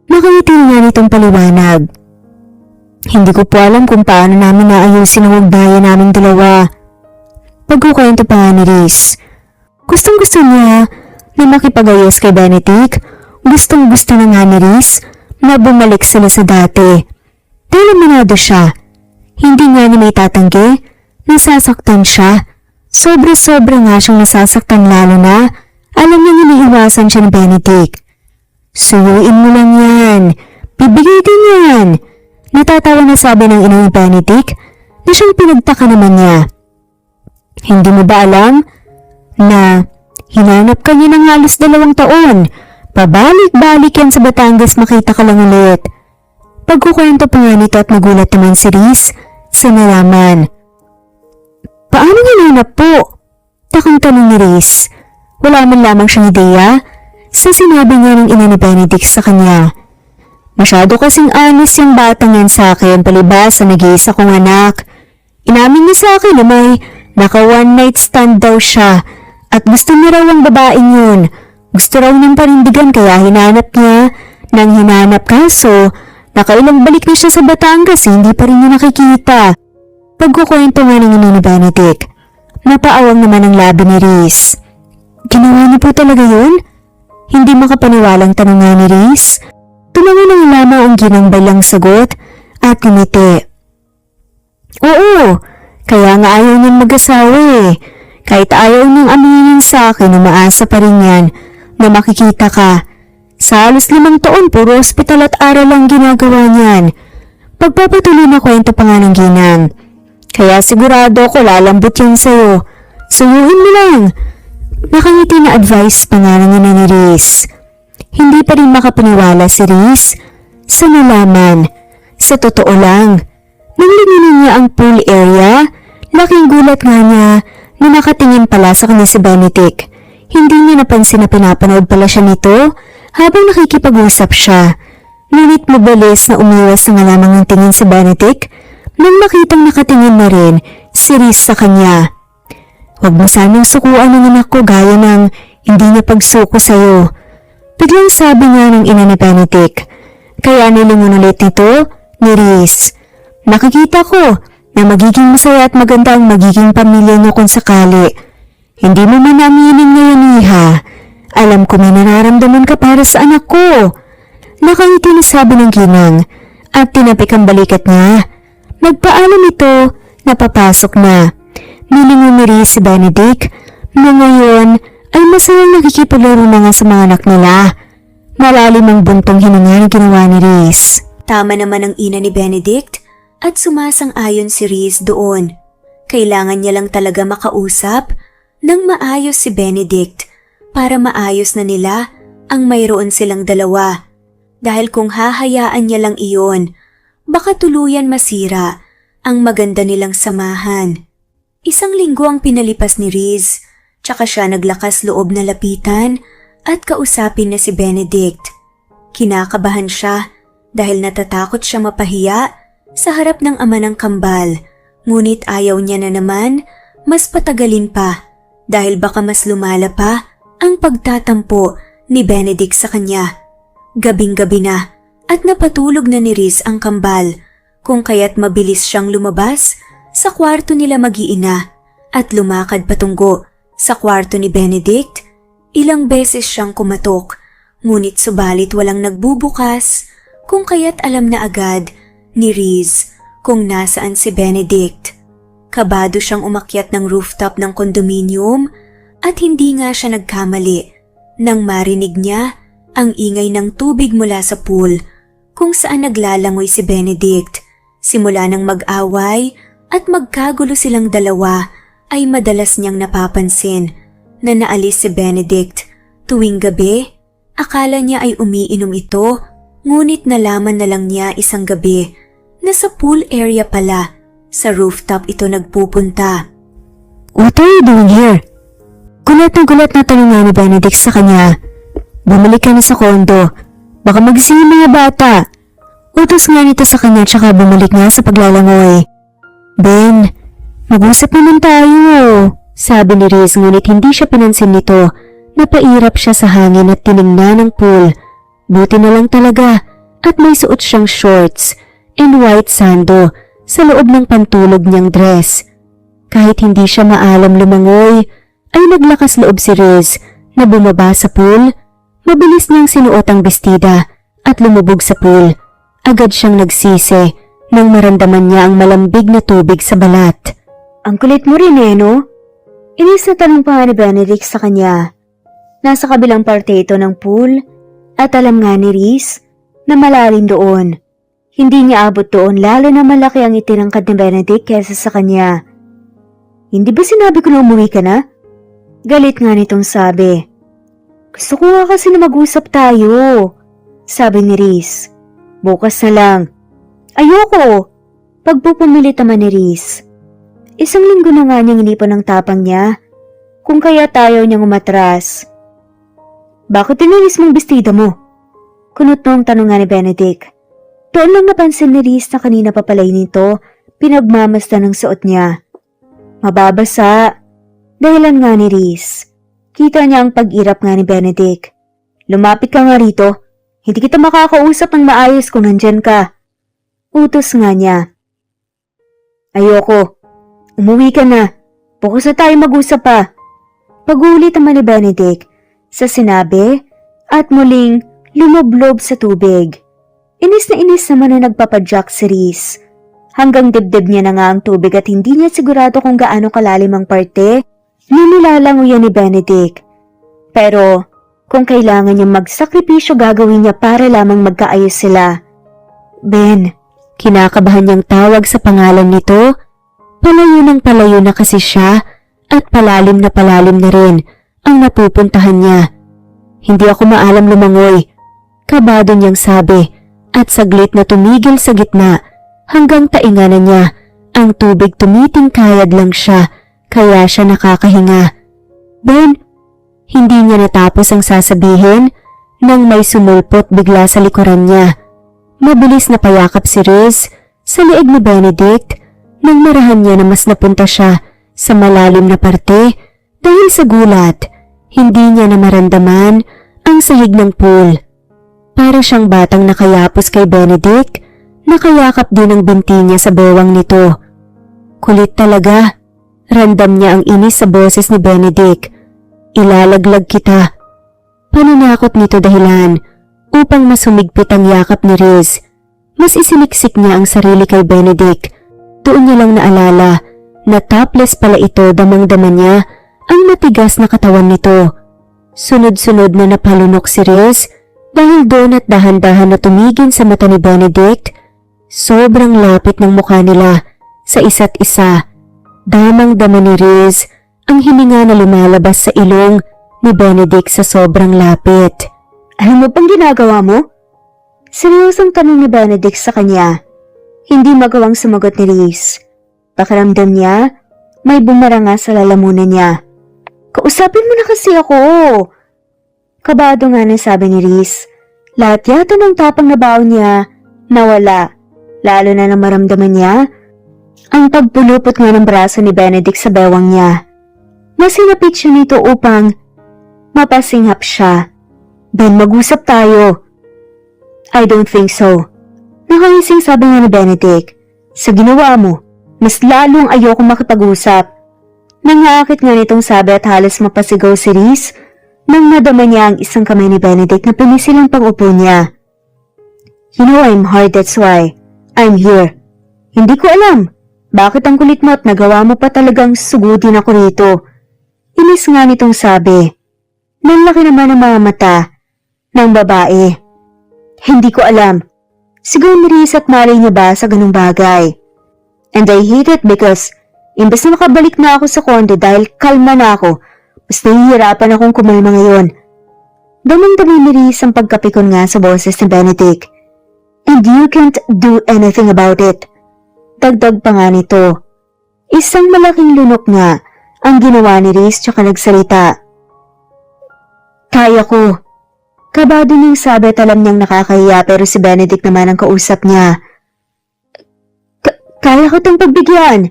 Nakangiti nga nitong paliwanag. Hindi ko po alam kung paano namin naayusin ang ugnayan naming dalawa. Pagkukwento pa nga ni Riz. Gustong gusto niya na makipag-ayos kay Benedict. Gustong gusto na nga ni Riz na bumalik sila sa dati. Dahil aminado siya. Hindi nga niya may tatanggi. Nasasaktan siya. Sobra-sobra nga siyang nasasaktan lalo na alam niya iniiwasan siya ni Benedict. Suyuin mo lang yan. Bibigay din yan. Natatawa na sabi ng ina ni Benedict na siyang pinagtaka naman niya. Hindi mo ba alam na hinanap ka niya ng halos 2 taon? Pabalik-balik yan sa Batangas, makita ka lang ulit. Pagkukwento pa nga nito at nagulat naman si Riz sa nalaman. Paano hinanap po? Takang tanong ni Riz. Wala man lamang siyang ideya sa sinabi niya ng ina ni Benedict sa kanya. Masyado kasing honest yung batang yan sa akin, palibas sa nag-iisa kong anak. Inamin niya sa akin na may naka one night stand daw siya at gusto niya raw ang babaeng yun. Gusto raw niyang parindigan kaya hinanap niya nang hinanap kaso nakailang balik na siya sa Batangas, hindi pa rin niya nakikita. Pagkukwento nga ng ina ni Benedict, napaawang naman ang labi ni Riz. Ginawa niya po talaga yun? Hindi makapaniwalang tanong nga ni Riz. Tumango ng lamang ang ginang balang sagot at ngumiti. Oo, kaya nga ayaw niyang mag-asawa eh. Kahit ayaw niyang aminin sa akin, umaasa pa rin yan na makikita ka. Sa halos 5 taon, puro ospital at aral lang ginagawa niyan. Pagpapatuloy na kwento pa nga ng ginang. Kaya sigurado ko lalambot yan sa'yo. Suyuin mo lang. Nakangiti na advice pa nga ng ina ni Riz. Hindi pa rin makapaniwala si Riz sa nalaman. Sa totoo lang, nang lingunin niya ang pool area, laking gulat nga niya na nakatingin pala sa kanya si Benedict. Hindi niya napansin na pinapanood pala siya nito habang nakikipag-usap siya. Ngunit mabilis na umiwas na nga lamang ang tingin si Benedict nang makitang nakatingin na rin si Riz sa kanya. Huwag mo sanang sukuan ng anak ko gaya ng hindi niya pagsuko sa'yo. Biglang sabi nga ng ina ni Benedict. Kaya nilingon ulit nito ni Riz. Nakikita ko na magiging masaya at maganda ang magiging pamilya niyo kung sakali. Hindi mo man aminin ngayon, iha. Alam ko may nararamdaman ka para sa anak ko. Nakangiti na sabi ng ginang at tinapik ang balikat niya. Nagpaalam ito na papasok na. Nilingon ni Riz si Benedict na ngayon ay masayang nakikipaglaro na nga sa mga anak nila. Malalim ang buntong hininga na ginawa ni Riz. Tama naman ang ina ni Benedict at sumasang-ayon si Riz doon. Kailangan niya lang talaga makausap nang maayos si Benedict para maayos na nila ang mayroon silang dalawa. Dahil kung hahayaan niya lang iyon, baka tuluyan masira ang maganda nilang samahan. Isang linggo ang pinalipas ni Riz, tsaka siya naglakas loob na lapitan at kausapin na si Benedict. Kinakabahan siya dahil natatakot siya mapahiya sa harap ng ama ng kambal, ngunit ayaw niya na naman mas patagalin pa dahil baka mas lumala pa ang pagtatampo ni Benedict sa kanya. Gabing-gabi na at napatulog na ni Riz ang kambal, kung kaya't mabilis siyang lumabas sa kwarto nila mag-iina at lumakad patungo sa kwarto ni Benedict. Ilang beses siyang kumatok, ngunit subalit walang nagbubukas, kung kaya't alam na agad ni Riz kung nasaan si Benedict. Kabado siyang umakyat ng rooftop ng kondominium at hindi nga siya nagkamali nang marinig niya ang ingay ng tubig mula sa pool kung saan naglalangoy si Benedict. Simula nang mag-away at magkagulo silang dalawa ay madalas niyang napapansin na naalis si Benedict tuwing gabi. Akala niya ay umiinom ito, ngunit nalaman na lang niya isang gabi na sa pool area pala, sa rooftop ito nagpupunta. "What are you doing here?" Gulat na tanong ni Benedict sa kanya. "Bumalik ka na sa kondo, baka magising mga bata." Utos nga nito sa kanya tsaka bumalik nga sa paglalangoy. "Ben, mag-usap naman tayo," sabi ni Riz, ngunit hindi siya pinansin nito. Napairap siya sa hangin at tiningnan ng pool. Buti na lang talaga at may suot siyang shorts and white sando sa loob ng pantulog niyang dress. Kahit hindi siya maalam lumangoy, ay naglakas loob si Riz na bumaba sa pool. Mabilis niyang sinuot ang bestida at lumubog sa pool. Agad siyang nagsisi nang maramdaman niya ang malambig na tubig sa balat. "Ang kulit mo rin no?" Inis na tanong pa ni Benedict sa kanya. Nasa kabilang parte ito ng pool at alam nga ni Riz na malalim doon. Hindi niya abot doon lalo na malaki ang itinangkad ni Benedict kesa sa kanya. "Hindi ba sinabi ko na umuwi ka na?" Galit nga nitong sabi. "Gusto ko nga kasi na mag-usap tayo," sabi ni Riz. "Bukas na lang." "Ayoko," pagpupumilit naman ni Riz. Isang linggo na nga niyang inipan ng tapang niya, kung kaya tayo niyang umatras. "Bakit tinilis mong bestida mo?" Kunot nung tanong nga ni Benedict. Doon lang napansin ni Riz na kanina pa pala nito pinagmamasdan ng suot niya. Mababasa. Dahilan nga ni Riz. Kita niya ang pag-irap nga ni Benedict. "Lumapit ka nga rito. Hindi kita makakausap ng maayos kung nandyan ka." Utos nga niya. "Ayoko. Umuwi ka na. Bukas na tayo mag-usap pa." Pag-ulit naman ni Benedict sa sinabi at muling lumoblob sa tubig. Inis na inis naman na nagpapadyak si Riz. Hanggang dibdib niya na nga ang tubig at hindi niya sigurado kung gaano kalalim ang parte na nilalanguyan ni Benedict. Pero kung kailangan niyang magsakripisyo gagawin niya para lamang magkaayos sila. "Ben," kinakabahan niyang tawag sa pangalan nito. Palayo na kasi siya at palalim na rin ang napupuntahan niya. "Hindi ako maalam lumangoy," kabado niyang sabi at saglit na tumigil sa gitna hanggang tainganan niya. Ang tubig tumitingkayad lang siya kaya siya nakakahinga. "Ben," hindi niya natapos ang sasabihin nang may sumulpot bigla sa likuran niya. Mabilis na payakap si Riz sa leeg ni Benedict nang marahan niya na mas napunta siya sa malalim na parte dahil sa gulat. Hindi niya na maramdaman ang sahig ng pool. Para siyang batang nakayapos kay Benedict, nakayakap din ang binti niya sa bewang nito. Kulit talaga. Ramdam niya ang inis sa boses ni Benedict. "Ilalaglag kita." Paninakot nito dahilan upang mas humigpit ang yakap ni Riz. Mas isiniksik niya ang sarili kay Benedict. Doon niya lang naalala na topless pala ito, damang-dama niya ang matigas na katawan nito. Sunod-sunod na napalunok si Riz dahil doon at dahan-dahan na tumigin sa mata ni Benedict. Sobrang lapit ng mukha nila sa isa't isa. Damang-dama ni Riz ang hininga na lumalabas sa ilong ni Benedict sa sobrang lapit. "Alam mo bang ginagawa mo?" Seryosong tanong ni Benedict sa kanya. Hindi magawang sumagot ni Riz. Pakiramdam niya, may bumara nga sa lalamunan niya. Kausapin mo na kasi ako. Kabado nga na sabi ni Riz. Lahat yata ng tapang na baon niya, nawala. Lalo na nang maramdaman niya ang pagpulupot nga ng braso ni Benedict sa bewang niya. Masinapit siya nito upang mapasinghap siya. Ben, mag-usap tayo. I don't think so. Nakangising sabi nga ni Benedict. Sa ginawa mo, mas lalong ayokong makipag-usap. Nangaakit nga nitong sabi at halos mapasigaw si Riz nang nadama niya ang isang kamay ni Benedict na pinisilang pang-upo niya. You know I'm hard, that's why I'm here. Hindi ko alam, bakit ang kulit mo at nagawa mo pa talagang sugudin ako rito. Inis nga nitong sabi. Nanlaki naman ang mga mata ng babae. Hindi ko alam. Siguro ni Riz at malay niya ba sa ganung bagay. And I hate it because imbes na makabalik na ako sa condo dahil kalma na ako, mas nahihirapan akong kumalma ngayon. Damang-dami ni Riz ang pagkapikon nga sa boses ni Benedict. And you can't do anything about it. Dagdag pa nga nito. Isang malaking lunok nga ang ginawa ni Riz tsaka nagsalita. Kaya ko. Kabado niyang sabi at alam niyang nakakahiya pero si Benedict naman ang kausap niya. Kaya ko itong pagbigyan.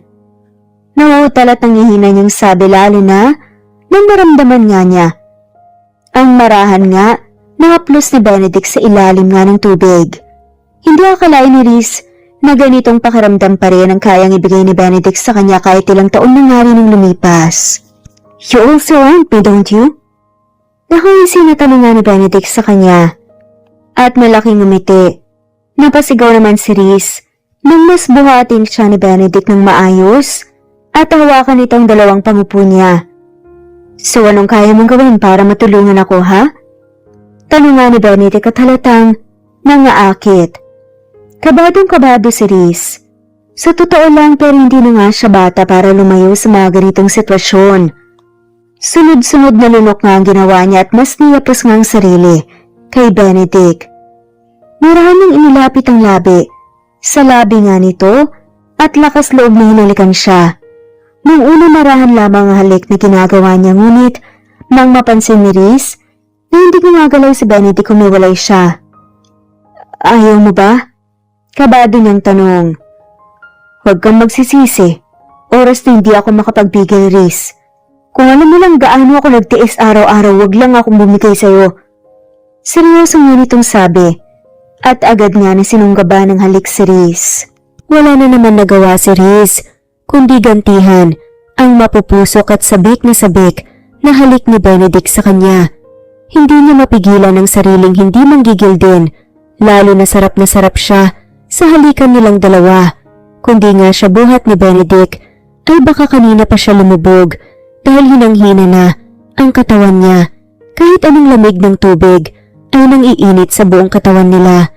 Nauutal at nangihina niyang sabi lalo na nang maramdaman nga niya. Ang marahan nga, nakaplos ni Benedict sa ilalim nga ng tubig. Hindi akalain ni Riz na ganitong pakiramdam pa rin ang kayang ibigay ni Benedict sa kanya kahit ilang taon na nga rin nang lumipas. You also want me, don't you? Nakangisi na tanong nga ni Benedict sa kanya. At malaking ngumiti. Napasigaw naman si Riz nang mas buhatin siya ni Benedict ng maayos at hawakan itong dalawang pangupo niya. So anong kaya mong gawin para matulungan ako, ha? Tanong nga ni Benedict at halatang nangaakit. Kabadong-kabado si Riz. Sa totoo lang pero hindi na nga siya bata para lumayo sa mga ganitong sitwasyon. Sunod-sunod na lunok nga ang ginawa niya at mas niyapos nga ang sarili kay Benedict. Maraming inilapit ang labi sa labi nga nito at lakas loob na hinalikan siya. Nung una marahan lamang ang halik na ginagawa niya ngunit nang mapansin ni Riz na hindi gumagalaw si Benedict kumiwalay siya. Ayaw mo ba? Kabado niyang tanong. Huwag kang magsisisi. Oras na hindi ako makapagbigay, Riz. Kung alam mo lang gaano ako nagtiis araw-araw, wag lang akong bumigay sa'yo. Seryosong nga nitong sabi, at agad nga na sinunggaba ng halik si Riz. Wala na naman nagawa si Riz, kundi gantihan ang mapupusok at sabik na halik ni Benedict sa kanya. Hindi niya mapigilan ang sariling hindi manggigil din, lalo na sarap siya sa halikan nilang dalawa. Kundi nga siya buhat ni Benedict, ay baka kanina pa siya lumubog, dahil hinang-hina na ang katawan niya. Kahit anong lamig ng tubig ay nang-iinit sa buong katawan nila.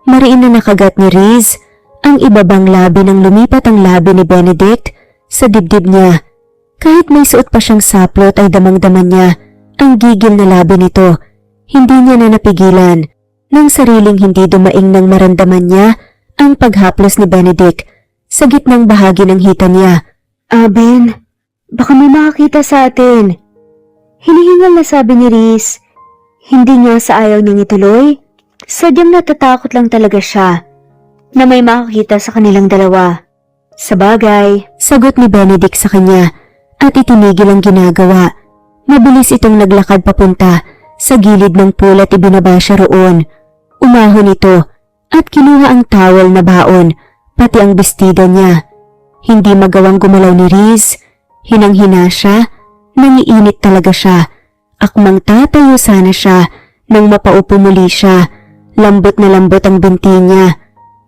Mariin na nakagat ni Riz ang ibabang labi nang lumipat ang labi ni Benedict sa dibdib niya. Kahit may suot pa siyang saplot ay damang-daman niya ang gigil na labi nito. Hindi niya na napigilan nang sariling hindi dumaing nang maramdaman niya ang paghaplos ni Benedict sa gitnang bahagi ng hita niya. Ben, baka may makakita sa atin. Hinihingal na sabi ni Riz. Hindi niya sa ayaw niyang ituloy. Sadyang natatakot lang talaga siya na may makakita sa kanilang dalawa. Sabagay, sagot ni Benedict sa kanya at itinigil ang ginagawa. Mabilis itong naglakad papunta sa gilid ng pool at ibinaba siya roon. Umahon ito at kinuha ang towel na baon pati ang bestida niya. Hindi magawang gumalaw ni Riz. Hinang-hina siya, nangiinit talaga siya. Akmang tatayo sana siya nang mapaupo muli siya. Lambot na lambot ang binti niya.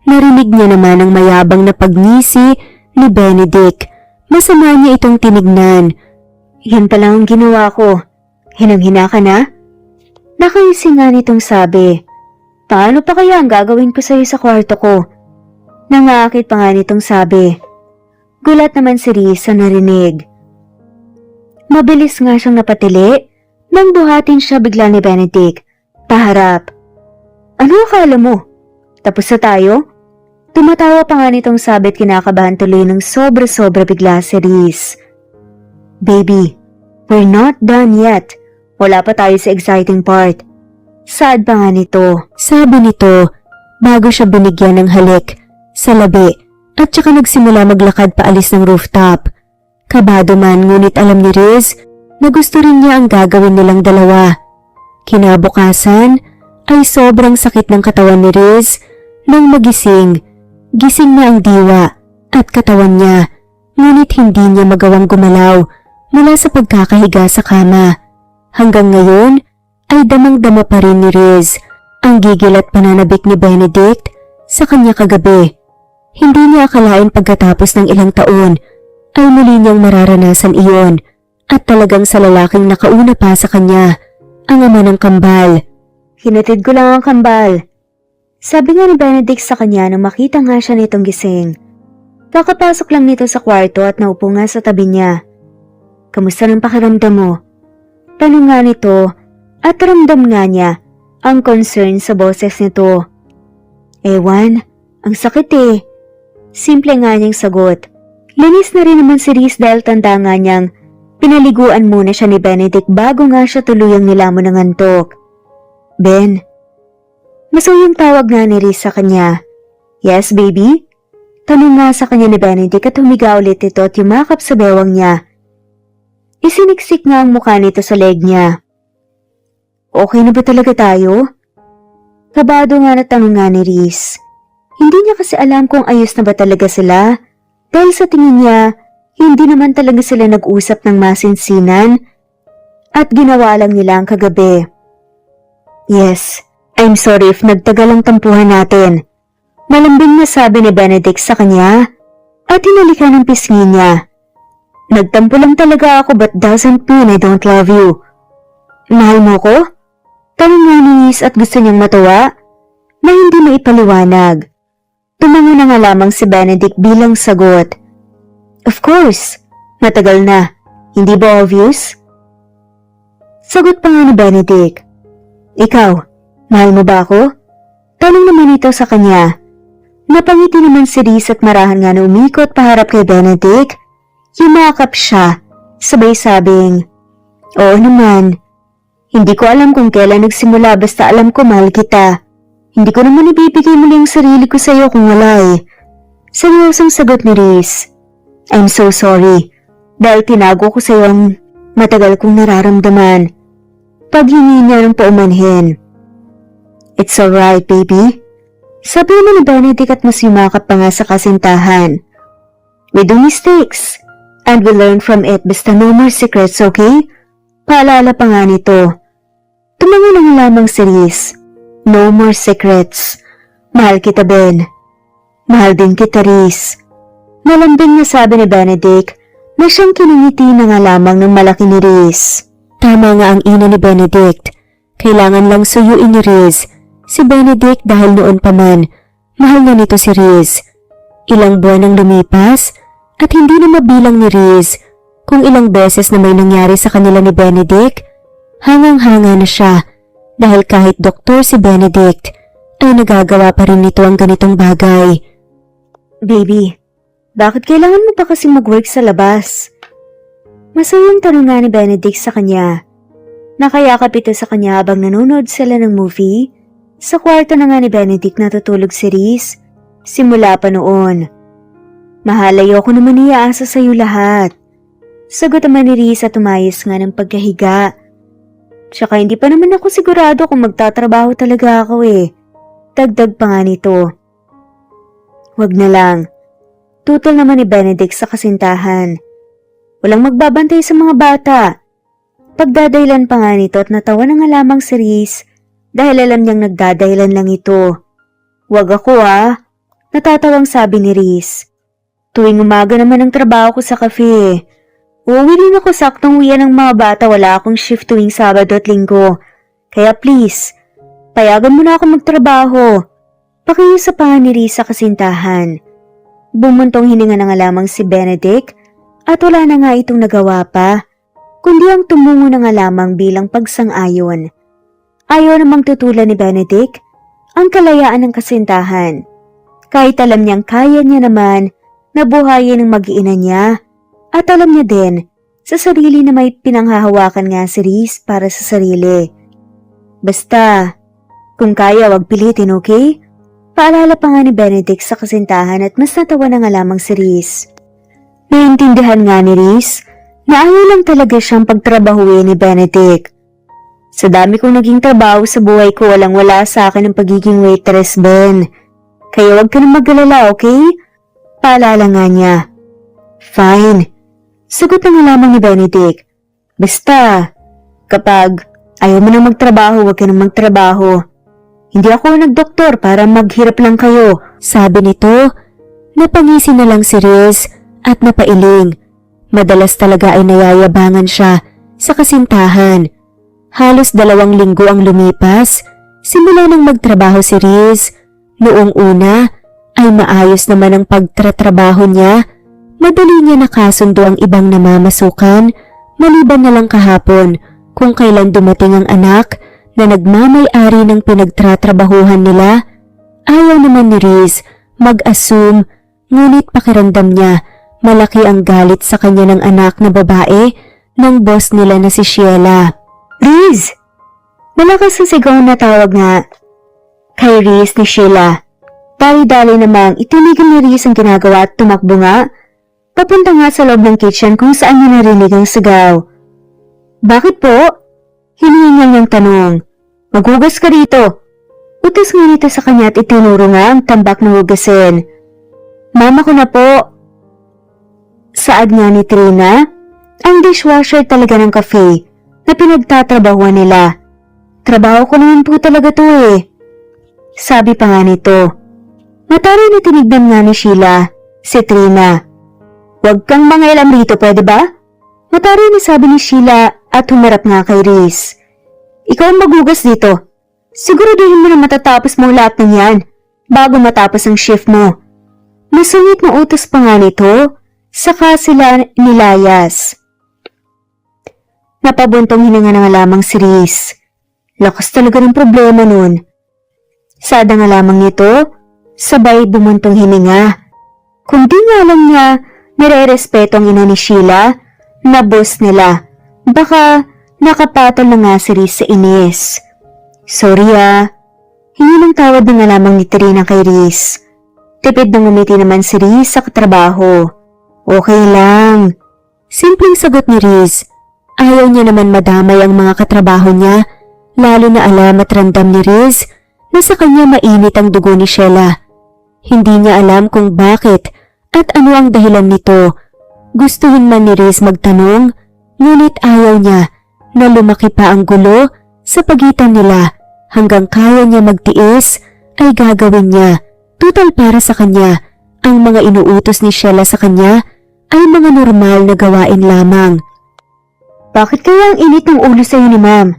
Narinig niya naman ang mayabang na pagngisi ni Benedict. Masama niya itong tinignan. Yan pa lang ang ginawa ko. Hinang-hina ka na? Nakaising nga nitong sabi. Paano pa kaya ang gagawin ko sa'yo sa kwarto ko? Nangaakit pa nga nitong sabi. Gulat naman si Riz sa narinig. Mabilis nga siyang napatili nang buhatin siya bigla ni Benedict. Paharap. Ano akala mo? Tapos na tayo? Tumatawa pa nga nitong sabit kinakabahan tuloy ng sobra-sobra bigla si Riz. Baby, we're not done yet. Wala pa tayo sa exciting part. Sad pa nga nito. Sabi nito, bago siya binigyan ng halik sa labi at saka nagsimula maglakad paalis ng rooftop. Kabado man ngunit alam ni Riz na gusto rin niya ang gagawin nilang dalawa. Kinabukasan ay sobrang sakit ng katawan ni Riz nang magising. Gising na ang diwa at katawan niya ngunit hindi niya magawang gumalaw mula sa pagkakahiga sa kama. Hanggang ngayon ay damang-dama pa rin ni Riz ang gigil at pananabik ni Benedict sa kanya kagabi. Hindi niya akalain pagkatapos ng ilang taon ay muli niyang mararanasan iyon at talagang sa lalaking nakauna pa sa kanya, ang ama ng kambal. Hinatid ko lang ang kambal. Sabi nga ni Benedict sa kanya nang makita nga siya nitong gising. Kakapasok lang nito sa kwarto at naupo nga sa tabi niya. Kamusta ng pakiramdam mo? Tanong nga nito at ramdam nga niya ang concern sa boses nito. Ewan, ang sakit eh. Simple nga niyang sagot. Linis na rin naman si Riz dahil tanda nga niyang pinaliguan muna siya ni Benedict bago nga siya tuluyang nilamon ng antok. Ben, masuyong tawag nga ni Riz sa kanya. Yes, baby? Tanong nga sa kanya ni Benedict at humiga ulit ito at yumakap sa bewang niya. Isiniksik nga ang mukha nito sa leg niya. Okay na ba talaga tayo? Kabado nga na tanong nga ni Riz. Hindi niya kasi alam kung ayos na ba talaga sila dahil sa tingin niya hindi naman talaga sila nag-usap ng masinsinan at ginawa lang nila ang kagabi. Yes, I'm sorry if nagtagal ang tampuhan natin. Malambing na sabi ni Benedict sa kanya at hinalikan ng pisngi niya. Nagtampo lang talaga ako but doesn't mean I don't love you. Mahal mo ko? Tanong nga ni Riz at gusto niyang matuwa na hindi maipaliwanag. Tumango na nga lamang si Benedict bilang sagot. Of course, matagal na. Hindi ba obvious? Sagot pa nga ni Benedict. Ikaw, mahal mo ba ako? Tanong naman ito sa kanya. Napangiti naman si Riz at marahan nga na umikot paharap kay Benedict. Yumakap siya, sabay sabing, oo naman. Hindi ko alam kung kailan nagsimula basta alam ko mahal kita. Hindi ko naman ibibigay muli ang sarili ko sa iyo kung wala eh. Seryosong sagot ni Riz. I'm so sorry dahil tinago ko sa iyo ang matagal kong nararamdaman. Paghingi niya ng paumanhin. It's alright, baby. Sabi naman ni Benedict at mas yumakap pa nga sa kasintahan. We do mistakes and we learn from it basta no more secrets, okay? Paalala pa nga nito. Tumango na nga lamang si Riz. No more secrets. Mahal kita, Ben. Mahal din kita, Riz. Malambing na sabi ni Benedict na siyang kinangiti na nga lamang ng malaki ni Riz. Tama nga ang ina ni Benedict. Kailangan lang suyuin ni Riz si Benedict dahil noon pa man, mahal na nito si Riz. Ilang buwan ang lumipas at hindi na mabilang ni Riz kung ilang beses na may nangyari sa kanila ni Benedict. Hangang-hanga na siya dahil kahit doktor si Benedict ay nagagawa pa rin nito ang ganitong bagay. Baby, bakit kailangan mo pa kasi mag-work sa labas? Masayang tanong nga ni Benedict sa kanya. Nakayakap ito sa kanya habang nanonood sila ng movie. Sa kwarto na nga ni Benedict natutulog si Riz. Simula pa noon. Mahal, ayoko naman iaasa sa iyo lahat. Sagot naman ni Riz at umayos nga ng pagkahiga. Tsaka hindi pa naman ako sigurado kung magtatrabaho talaga ako eh. Dagdag pa nga nito. Wag na lang. Tutol naman ni Benedict sa kasintahan. Walang magbabantay sa mga bata. Pagdadaylan pa nga nito at natawa na nga lamang si Riz dahil alam niyang nagdadaylan lang ito. Wag ako ah. Natatawang sabi ni Riz. Tuwing umaga naman ang trabaho ko sa cafe. Uuwi din ako saktong uwian ng mga bata, wala akong shift tuwing Sabado at Linggo. Kaya please, payagan mo na ako magtrabaho. Pakiusap pa nga ni Riz sa kasintahan. Bumuntong hininga na nga lamang si Benedict at wala na nga itong nagawa pa, kundi ang tumungo na nga lamang bilang pagsang-ayon. Ayaw namang tutulan ni Benedict ang kalayaan ng kasintahan. Kahit alam niyang kaya niya naman na buhayin ang mag-iina niya, at alam niya din sa sarili na may pinanghahawakan nga si Riz para sa sarili. Basta, kung kaya wag pilitin, okay? Paalala pa nga ni Benedict sa kasintahan at mas natawa na nga lamang si Riz. Naiintindihan nga ni Riz na ayaw lang talaga siyang pagtrabahuin ni Benedict. Sa dami kong naging trabaho sa buhay ko, walang-wala sa akin ang pagiging waitress, Ben. Kaya wag ka na mag-alala, okay? Paalala nga niya. Fine. Sagot na nga lamang ni Benedict. Basta, kapag ayaw mo na magtrabaho, wag ka na magtrabaho. Hindi ako nagdoktor para maghirap lang kayo. Sabi nito, napangisi na lang si Riz at napailing. Madalas talaga ay nayayabangan siya sa kasintahan. Halos 2 linggo ang lumipas, simula nang magtrabaho si Riz. Noong una ay maayos naman ang pagtratrabaho niya. Madali niya nakasundo ang ibang namamasukan, maliban na lang kahapon kung kailan dumating ang anak na nagmamay-ari ng pinagtratrabahuhan nila. Ayaw naman ni Riz mag-assume, ngunit pakiramdam niya malaki ang galit sa kanya ng anak na babae ng boss nila na si Sheila. Riz! Malakas ang sigaw na tawag nga kay Riz ni Sheila. Dali-dali namang itinigil ni Riz ang ginagawa at tumakbo nga. Papunta nga sa loob ng kitchen kung saan niya narinig ang sigaw. Bakit po? Hinihingal niyang tanong. Maghugas ka rito. Utos nga nito sa kanya at itinuro nga ang tambak na hugasin. Mama ko na po. Saad nga ni Trina, ang dishwasher talaga ng cafe na pinagtatrabahuan nila. Trabaho ko naman po talaga to eh. Sabi pa nga nito. Mataray na tinignan nga ni Sheila, si Trina. Huwag kang mangailam rito, pwede ba? Mataray na sabi ni Sheila at humarap nga kay Riz. Ikaw ang maghugas dito. Siguraduhin mo na matatapos mo lahat ng yan bago matapos ang shift mo. Masungit na utos pa nga nito, saka sila nilayas. Napabuntong hininga na nga lamang si Riz. Lakas talaga ng problema nun. Sada nga lamang nito, sabay bumuntong hininga. Kung di nga lang niya nire-respeto ang ina ni Sheila na boss nila, baka nakapatol na nga si Riz sa inis. Sorry hingi ng tawad na nga lamang ni Trina kay Riz. Tipid na ngumiti naman si Riz sa katrabaho. Okay lang. Simpleng sagot ni Riz. Ayaw niya naman madamay ang mga katrabaho niya, lalo na alam at ramdam ni Riz na sa kanya mainit ang dugo ni Sheila. Hindi niya alam kung bakit at ano ang dahilan nito. Gustuhin man ni Riz magtanong, ngunit ayaw niya na lumaki pa ang gulo sa pagitan nila. Hanggang kaya niya magtiis ay gagawin niya. Tutal para sa kanya, ang mga inuutos ni Sheila sa kanya ay mga normal na gawain lamang. Bakit kaya ang init ng ulo sa iyo ni Ma'am?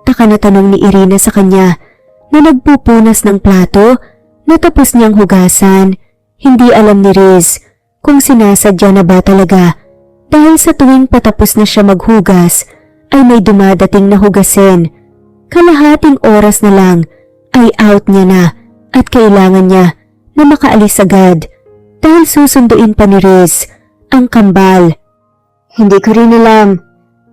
Taka na tanong ni Irina sa kanya na nagpupunas ng plato na tapos niyang hugasan. Hindi alam ni Riz kung sinasadya na ba talaga dahil sa tuwing patapos na siya maghugas ay may dumadating na hugasin. Kalahating oras na lang ay out niya na at kailangan niya na makaalis agad dahil susunduin pa ni Riz ang kambal. Hindi ko rin alam.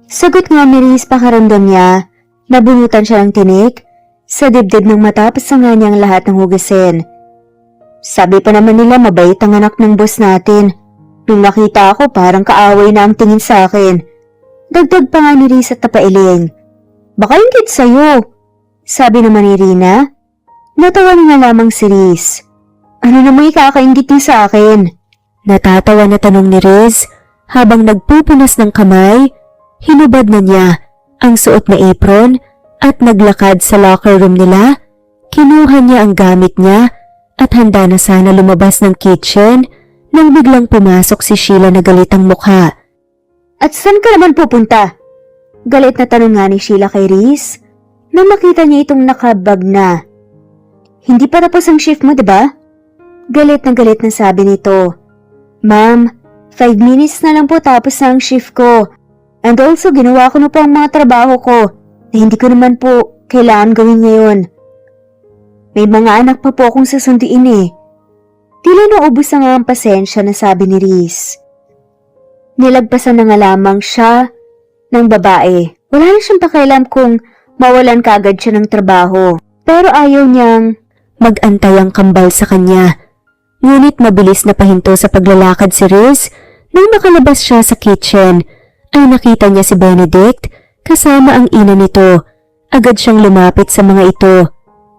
Sagot nga ni Riz pakaramdam niya. Nabunutan siya ng tinik sa dibdib ng matapos na nga niyang lahat ng hugasin. Sabi pa naman nila mabait ang anak ng boss natin. Nung nakita ako parang kaaway na ang tingin sa akin. Dagdag pa nga ni Riz at napailing. Baka ingit sa'yo. Sabi naman ni Rina. Natawa na nga lamang si Riz. Ano namang ikakaingit niya sa akin? Natatawa na tanong ni Riz habang nagpupunas ng kamay. Hinubad na niya ang suot na apron at naglakad sa locker room nila. Kinuha niya ang gamit niya at handa na sana lumabas ng kitchen nang biglang pumasok si Sheila na galit ang mukha. At saan ka naman pupunta? Galit na tanong nga ni Sheila kay Riz nang makita niya itong nakabag na. Hindi pa tapos ang shift mo, diba? Galit na sabi nito. Ma'am, 5 minutes na lang po tapos na ang shift ko. And also, ginawa ko na po ang mga trabaho ko na hindi ko naman po kailangan gawin ngayon. May mga anak pa po akong susunduin eh. Tila naubos na nga ang pasensya na sabi ni Riz. Nilagpasan na nga lamang siya ng babae. Wala na siyang pakialam kung mawalan kaagad siya ng trabaho. Pero ayaw niyang mag-antay ang kambal sa kanya. Ngunit mabilis na pahinto sa paglalakad si Riz. Nang makalabas siya sa kitchen, ay nakita niya si Benedict kasama ang ina nito. Agad siyang lumapit sa mga ito.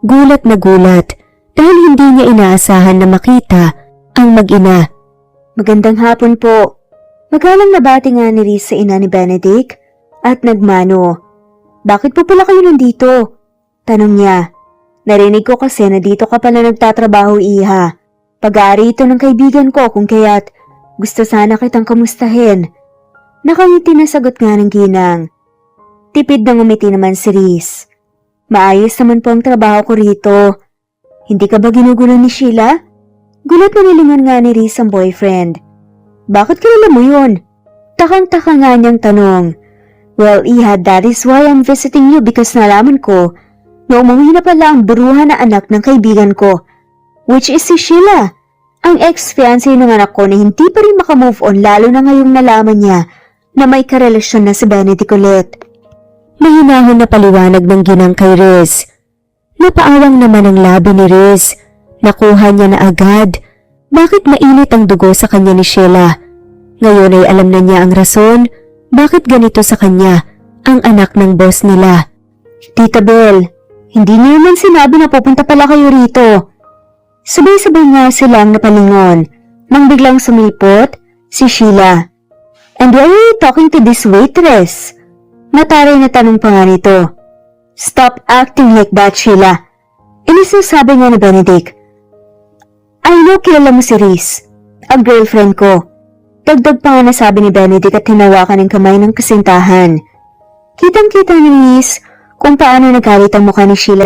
Gulat na gulat dahil hindi niya inaasahan na makita ang mag-ina. Magandang hapon po. Magalang nabati nga ni Riz sa ina ni Benedict at nagmano. Bakit po pala kayo nandito? Tanong niya. Narinig ko kasi na dito ka pala nagtatrabaho, iha. Pag-aari ito ng kaibigan ko kung kaya't gusto sana kitang kamustahin. Nakangiti na sagot nga ng ginang. Tipid na ngumiti naman si Riz. Maayos naman po ang trabaho ko rito. Hindi ka ba ginugulo ni Sheila? Gulat na nilingon nga ni Riz ang boyfriend. Bakit kilala mo yun? Takang-taka nga niyang tanong. Well, iha, that is why I'm visiting you because nalaman ko na umuwi na pala ang buruhan na anak ng kaibigan ko, which is si Sheila. Ang ex-fiancé ng anak ko na hindi pa rin makamove on lalo na ngayong nalaman niya na may karelasyon na si Benedict ulit. Mahinahon na paliwanag ng ginang kay Riz. Napaawang naman ang labi ni Riz. Nakuha niya na agad. Bakit mainit ang dugo sa kanya ni Sheila? Ngayon ay alam na niya ang rason bakit ganito sa kanya ang anak ng boss nila. Tita Belle, hindi niyo naman sinabi na pupunta pala kayo rito. Sabay-sabay nga silang napalingon nang biglang sumipot si Sheila. And why are you talking to this waitress? Mataray na tanong pa nga nito. Stop acting like that, Sheila. Inis na sabi nga ni Benedict. I know kilala mo si Riz, ang girlfriend ko. Dagdag pa nga nasabi ni Benedict at hinawakan ng kamay ng kasintahan. Kitang-kita ni Riz kung paano nagalit ang mukha ni Sheila